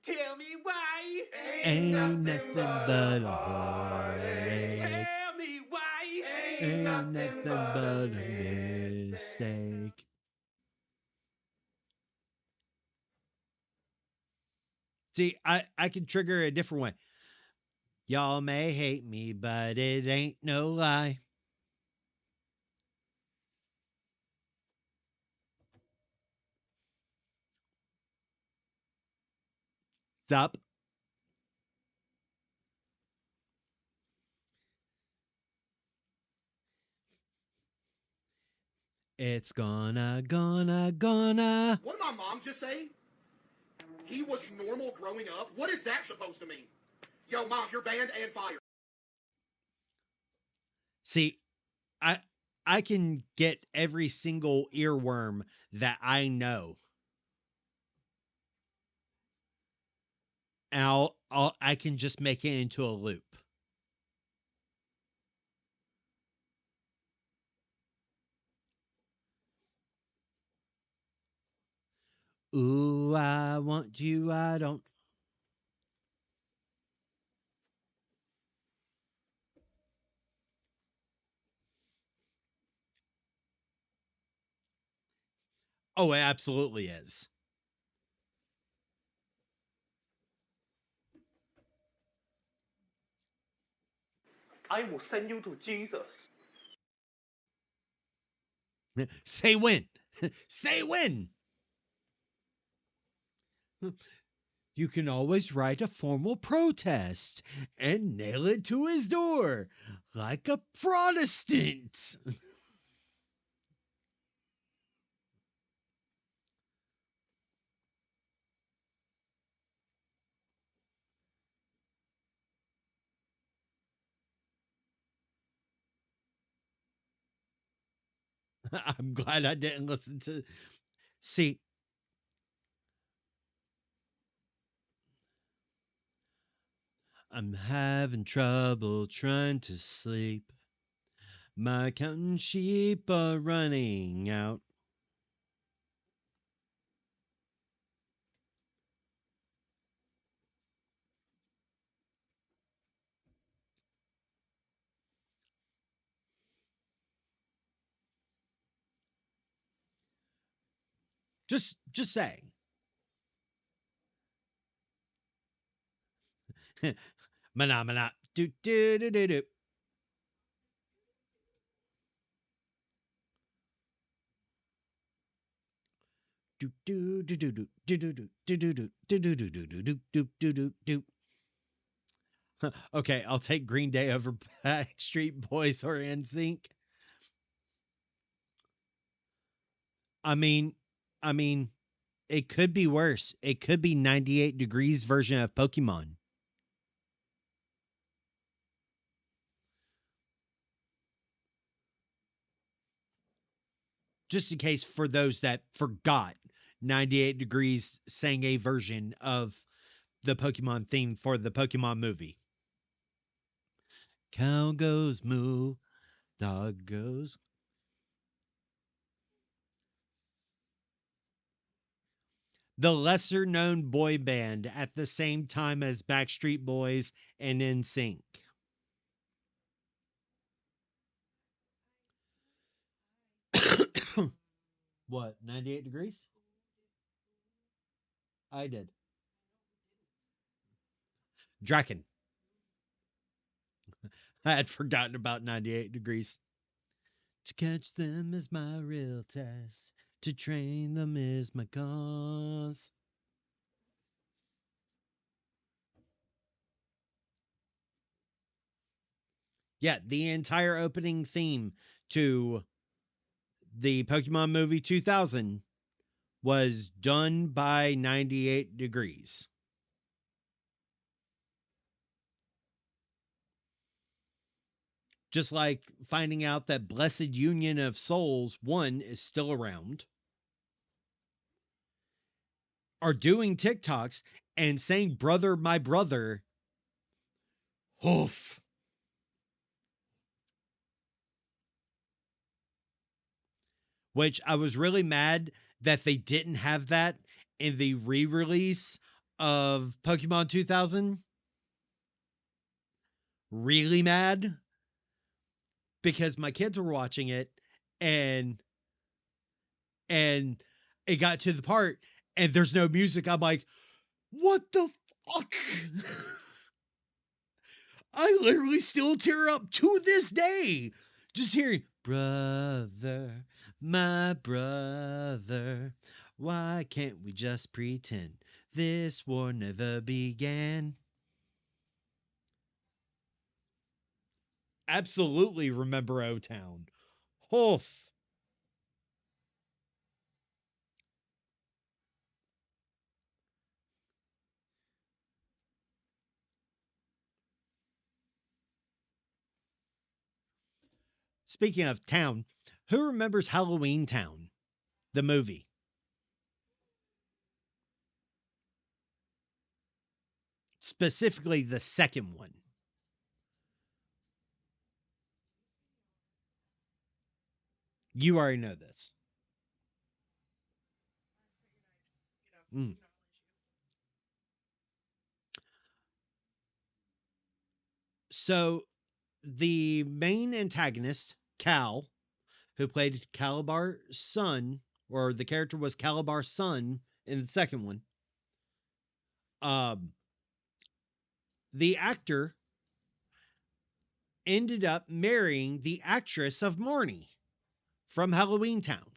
Tell me why. Ain't nothing but a heartache. Tell me why. Ain't nothing but a mistake. See, I can trigger a different way. Y'all may hate me, but it ain't no lie. Sup? It's gonna. What did my mom just say? He was normal growing up? What is that supposed to mean? Yo, Mom, you're banned and fired. See, I can get every single earworm that I know. And I can just make it into a loop. Ooh, I want you, I don't. Oh, it absolutely is. I will send you to Jesus. Say when. Say when. You can always write a formal protest and nail it to his door like a Protestant. I'm glad I didn't listen to. See, I'm having trouble trying to sleep. My counting sheep are running out. Just saying. Mana. Do do do do do. Do do do do do do do do do do do do do do do do do do do. Okay, I'll take Green Day over Backstreet Boys or NSYNC. I mean, I mean, it could be worse. It could be 98 Degrees version of Pokemon. just in case for those that forgot, 98 Degrees sang a version of the Pokemon theme for the Pokemon movie. Cow goes moo, dog goes. The lesser known boy band at the same time as Backstreet Boys and NSYNC. What, 98 Degrees? I did. Draken. I had forgotten about 98 Degrees. To catch them is my real test. To train them is my cause. Yeah, the entire opening theme to the Pokemon movie 2000 was done by 98 Degrees. Just like finding out that Blessed Union of Souls 1 is still around, are doing TikToks and saying, brother, my brother. Oof. Which I was really mad that they didn't have that in the re-release of Pokemon 2000. Really mad because my kids were watching it and it got to the part and there's no music. I'm like, what the fuck? I literally still tear up to this day just hearing, brother, my brother, why can't we just pretend this war never began? Absolutely remember O-Town. Hoof. Speaking of town, who remembers Halloween Town, the movie? Specifically the second one. You already know this. Mm. So the main antagonist, Cal, who played Calabar's son, or the character was Calabar's son in the second one. Um, the actor ended up marrying the actress of Marnie from Halloween Town.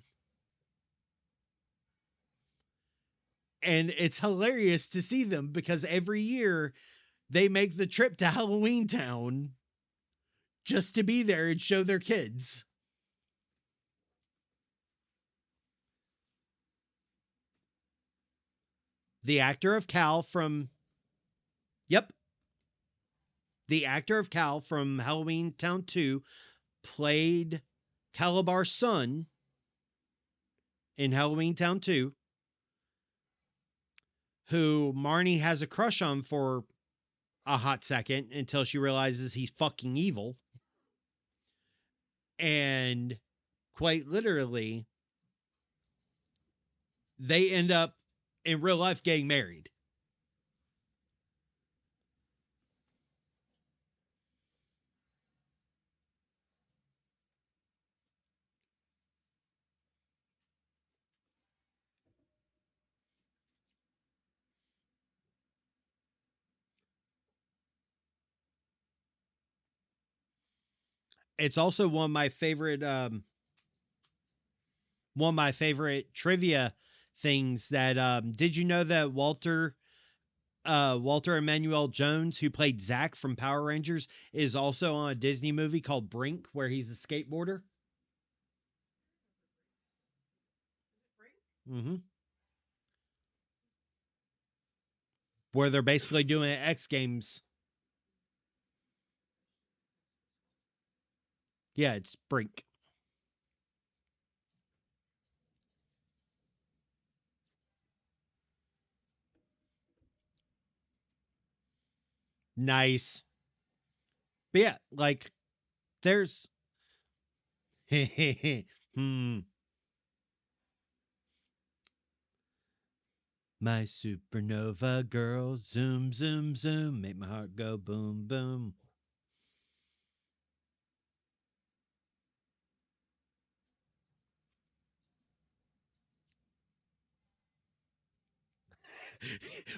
And it's hilarious to see them because every year they make the trip to Halloween Town just to be there and show their kids. The actor of Cal from Yep. The actor of Cal from Halloween Town 2 played Calabar's son in Halloween Town 2, who Marnie has a crush on for a hot second until she realizes he's fucking evil. And quite literally, they end up in real life getting married. It's also one of my favorite trivia things that did you know that Walter Emmanuel Jones, who played Zach from Power Rangers, is also on a Disney movie called Brink, where he's a skateboarder? Mm-hmm. Where they're basically doing X Games. Yeah, it's Brink. Nice. But yeah, like there's hmm. My supernova girl, zoom, zoom, zoom, make my heart go boom, boom.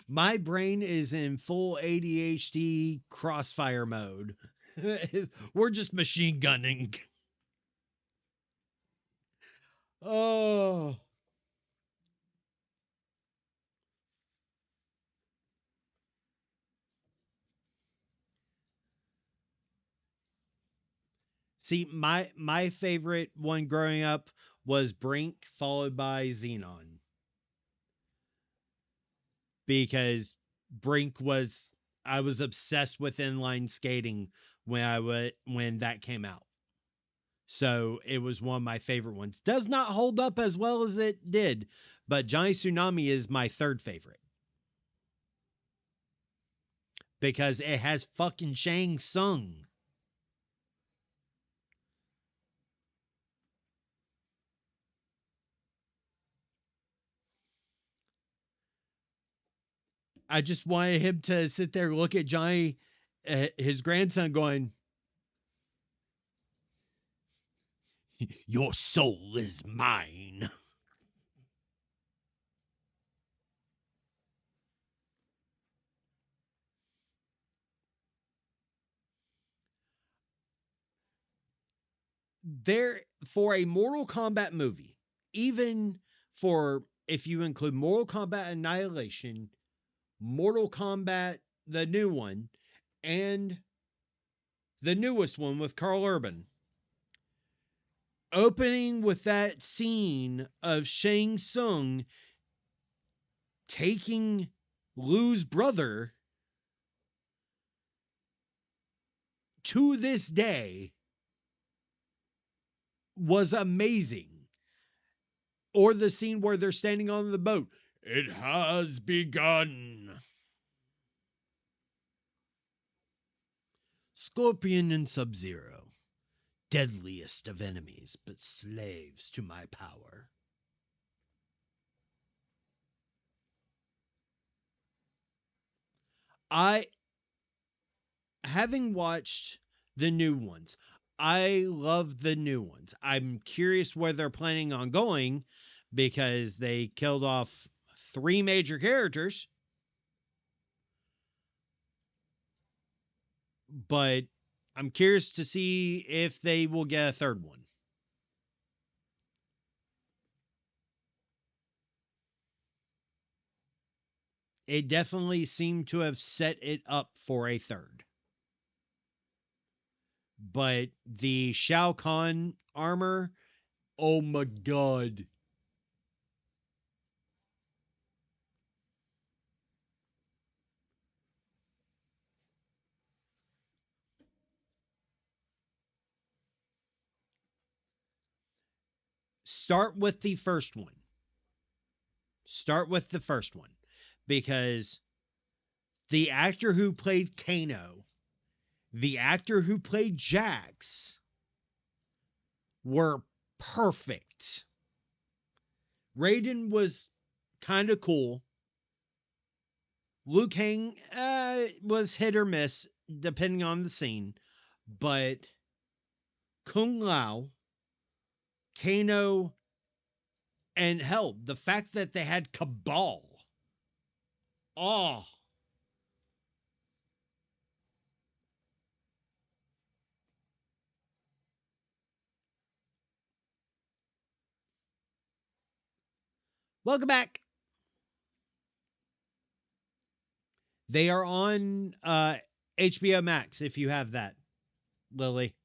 My brain is in full ADHD crossfire mode. We're just machine gunning. Oh. See, my favorite one growing up was Brink, followed by Xenon, because Brink was I was obsessed with inline skating when that came out. So it was one of my favorite ones. Does not hold up as well as it did, but Johnny Tsunami is my third favorite because it has fucking Shang Tsung. I just wanted him to sit there, look at Johnny, his grandson, going, "Your soul is mine." There, for a Mortal Kombat movie, even for if you include Mortal Kombat Annihilation, Mortal Kombat, the new one, and the newest one with Carl Urban, opening with that scene of Shang Tsung taking Liu's brother, to this day was amazing. Or the scene where they're standing on the boat. It has begun. Scorpion and Sub-Zero, deadliest of enemies, but slaves to my power. I, having watched the new ones, I love the new ones. I'm curious where they're planning on going because they killed off 3 major characters, but I'm curious to see if they will get a third one. It definitely seemed to have set it up for a third. But the Shao Kahn armor, oh my god. Start with the first one. Start with the first one. Because the actor who played Kano, the actor who played Jax were perfect. Raiden was kind of cool. Liu Kang was hit or miss depending on the scene. But Kung Lao, Kano, and hell, the fact that they had Cabal. Oh, welcome back. They are on HBO Max if you have that, Lily.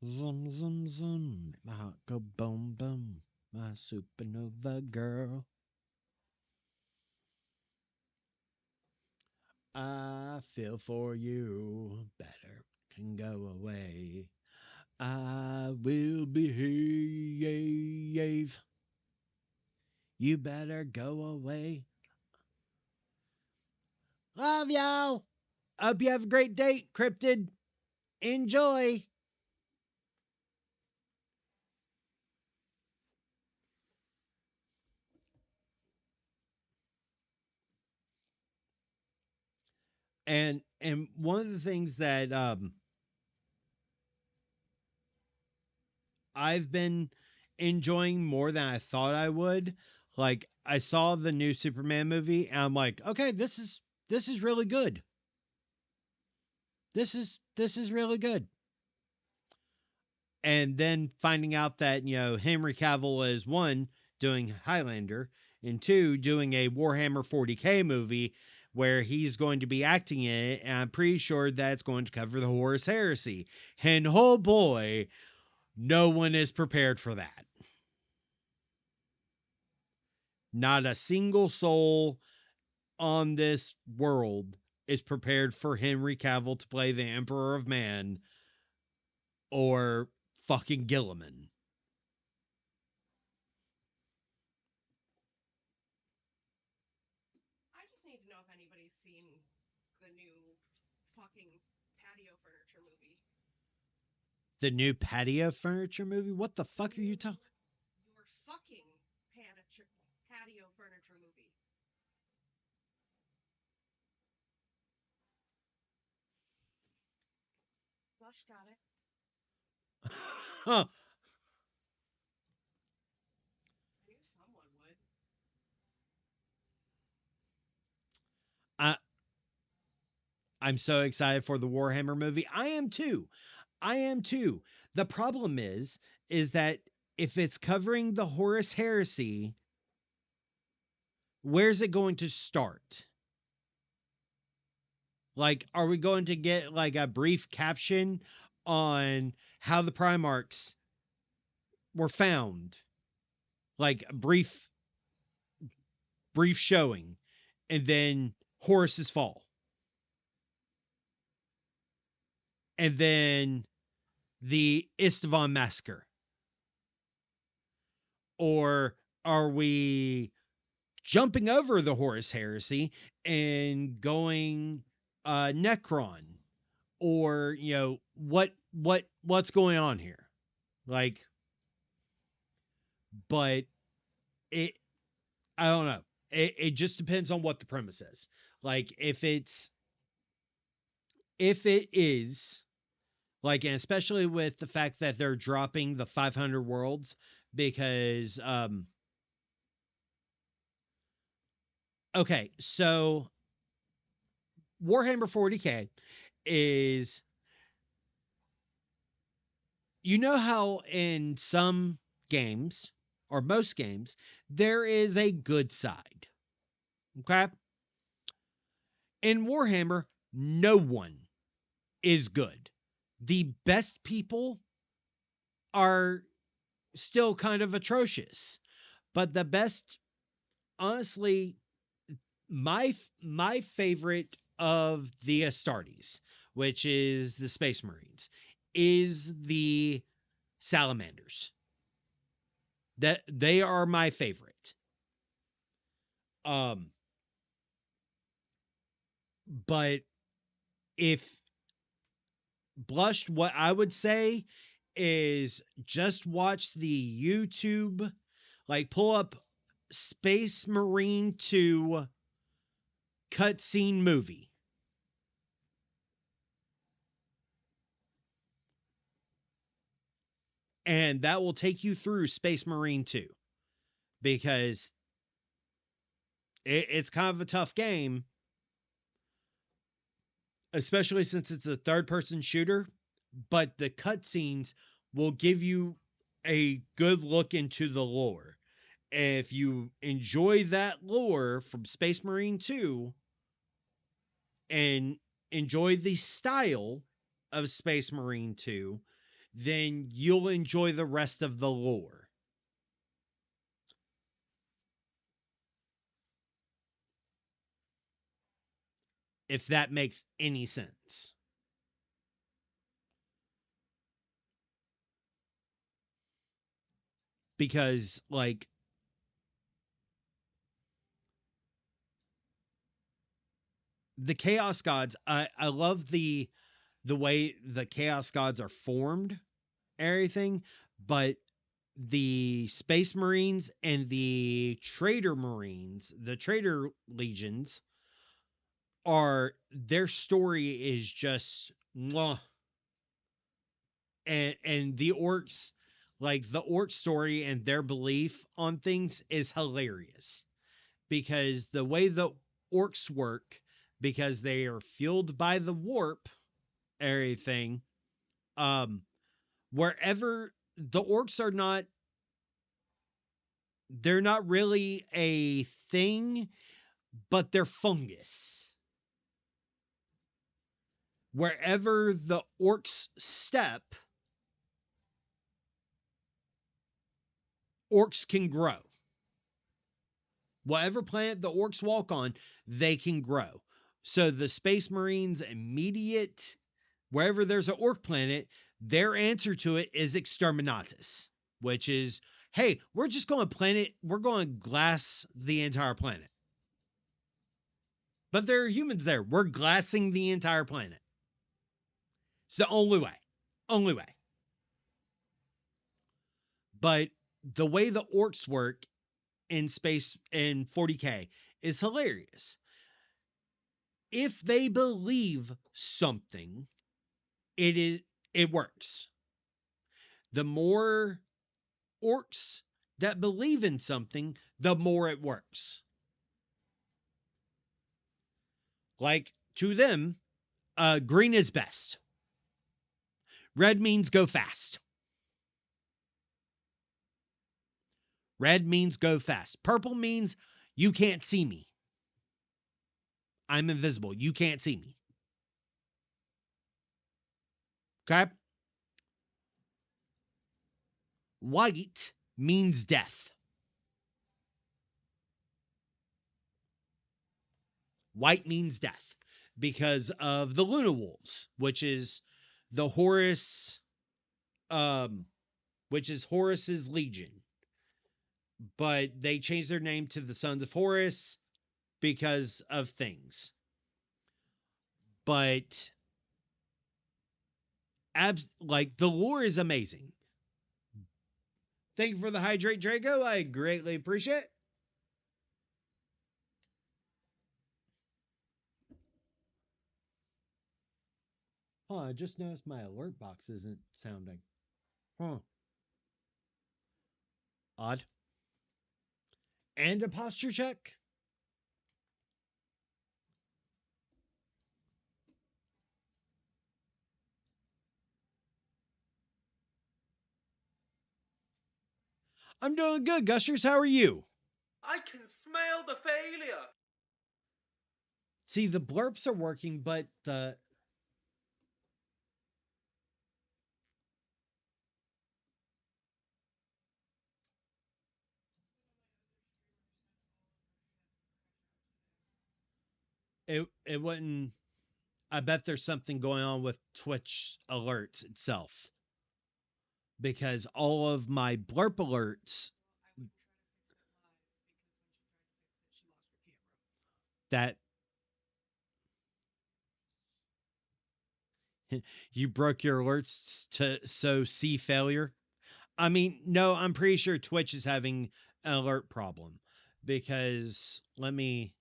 Zum, zum, zum. My heart go boom, boom. My supernova girl. I feel for you. Better can go away. I will behave. You better go away. Love y'all. Hope you have a great date, Cryptid. Enjoy. And one of the things that I've been enjoying more than I thought I would, like I saw the new Superman movie and I'm like, okay, this is really good. This is really good. And then finding out that, Henry Cavill is one, doing Highlander, and two, doing a Warhammer 40K movie where he's going to be acting in it, and I'm pretty sure that's going to cover the Horus Heresy. And oh boy, no one is prepared for that. Not a single soul on this world is prepared for Henry Cavill to play the Emperor of Man or fucking Gilliman. I just need to know if anybody's seen the new fucking patio furniture movie. The new patio furniture movie? What the fuck are you talking? Your fucking patio furniture movie. Lush got it. Huh. I knew someone would. I, I'm so excited for the Warhammer movie. I am too. I am too. The problem is that if it's covering the Horus Heresy, where's it going to start? Like, are we going to get like a brief caption on how the Primarchs were found? Like a brief showing, and then Horus's fall. And then the Istvan massacre. Or are we jumping over the Horus Heresy and going Necron? Or, what's going on here? Like, but it I don't know. It just depends on what the premise is. Like if it is like, and especially with the fact that they're dropping the 500 worlds because okay, so Warhammer 40K is, how in some games or most games there is a good side. Okay? In Warhammer, no one is good. The best people are still kind of atrocious. But the best, honestly, my favorite of the Astartes, which is the Space Marines, is the Salamanders. That they are my favorite. Um but if blushed, what I would say is just watch the YouTube, like pull up Space Marine 2 cutscene movie. And that will take you through Space Marine 2 because it's kind of a tough game, especially since it's a third person shooter. But the cutscenes will give you a good look into the lore. If you enjoy that lore from Space Marine 2 and enjoy the style of Space Marine 2, then you'll enjoy the rest of the lore. If that makes any sense. Because, like, the Chaos Gods, I love the way the Chaos Gods are formed, everything, but the Space Marines and the Traitor Marines, the Traitor Legions, their story is just mwah. And the orcs, like the orc story and their belief on things is hilarious, because the way the orcs work, because they are fueled by the warp, everything, wherever the orcs are not, they're not really a thing, but they're fungus. Wherever the orcs step, orcs can grow. Whatever planet the orcs walk on, they can grow. So the Space Marines' immediate, wherever there's an orc planet, their answer to it is exterminatus, which is, hey, we're just going to glass the entire planet. But there are humans there. We're glassing the entire planet. It's the only way. Only way. But the way the orcs work in space in 40K is hilarious. If they believe something, it works. The more orcs that believe in something, the more it works. Like, to them, green is best. Red means go fast. Red means go fast. Purple means you can't see me. I'm invisible. You can't see me. Okay? White means death. White means death because of the Luna Wolves, which is the Horus, which is Horus's legion. But they changed their name to the Sons of Horus because of things. But like, the lore is amazing. Thank you for the hydrate, Draco. I greatly appreciate it. Huh, I just noticed my alert box isn't sounding. Huh. Odd. And a posture check. I'm doing good, Gushers. How are you? I can smell the failure. See, the blurps are working, but it wouldn't. I bet there's something going on with Twitch alerts itself, because all of my blurp alerts that you broke your alerts to see failure. I mean, no, I'm pretty sure Twitch is having an alert problem, because let me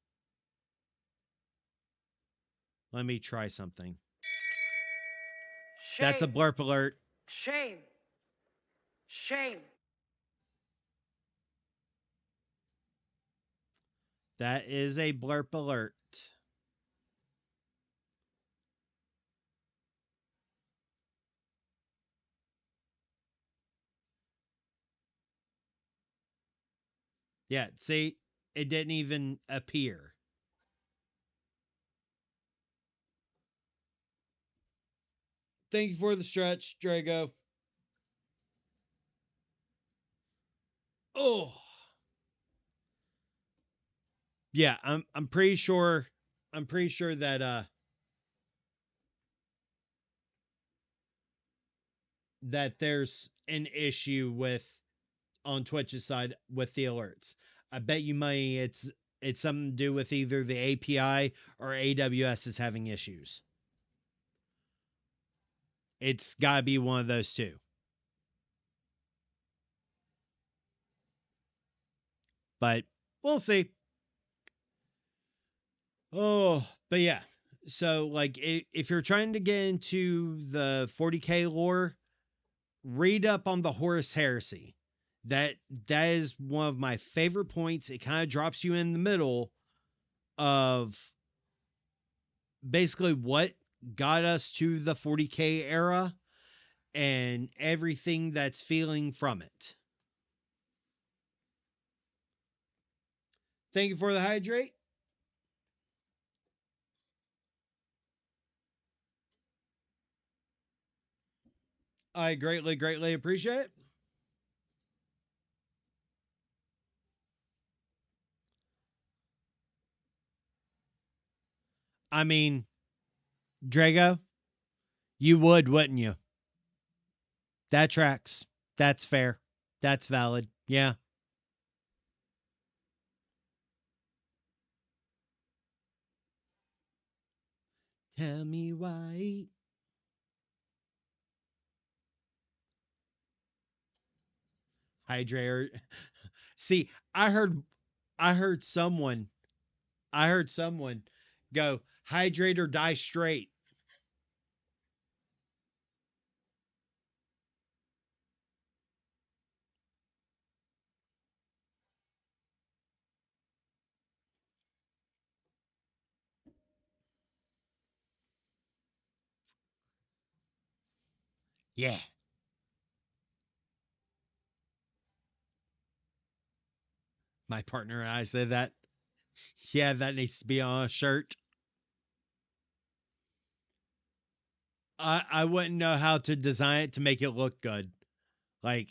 try something. Shame. That's a blurp alert. Shame. Shame. That is a blurp alert. Yeah, see, it didn't even appear. Thank you for the stretch, Drago. Oh. Yeah, I'm pretty sure that that there's an issue with on Twitch's side with the alerts. I bet you money It's something to do with either the API or AWS is having issues. It's got to be one of those two. But we'll see. Oh, but yeah. So, like, if you're trying to get into the 40K lore, read up on the Horus Heresy. That is one of my favorite points. It kind of drops you in the middle of basically what got us to the 40K era and everything that's feeling from it. Thank you for the hydrate. I greatly, greatly appreciate it. I mean, Drago, you would, wouldn't you? That tracks. That's fair. That's valid. Yeah. Tell me why. Hydrator. See, I heard someone go hydrate or die straight. Yeah. My partner and I said that. Yeah, that needs to be on a shirt. I wouldn't know how to design it to make it look good. Like,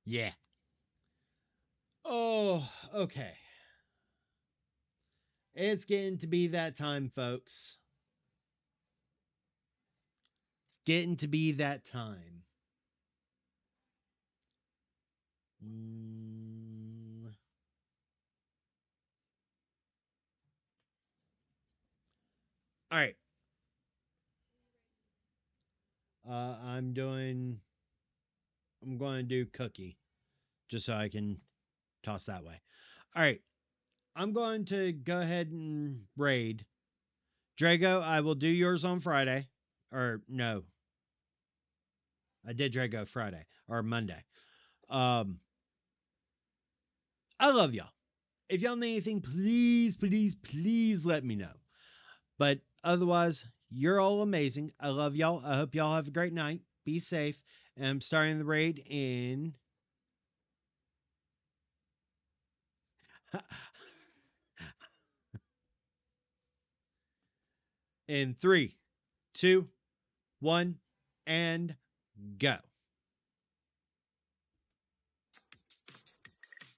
yeah. Oh, okay. It's getting to be that time, folks. It's getting to be that time. All right. I'm going to do cookie just so I can toss that way. All right. I'm going to go ahead and raid. Drago, I will do yours on Friday. Or no. I did Drago Friday or Monday. I love y'all. If y'all need anything, please, please, please let me know. But otherwise, you're all amazing. I love y'all. I hope y'all have a great night. Be safe. And I'm starting the raid in in 3, 2, 1, and go.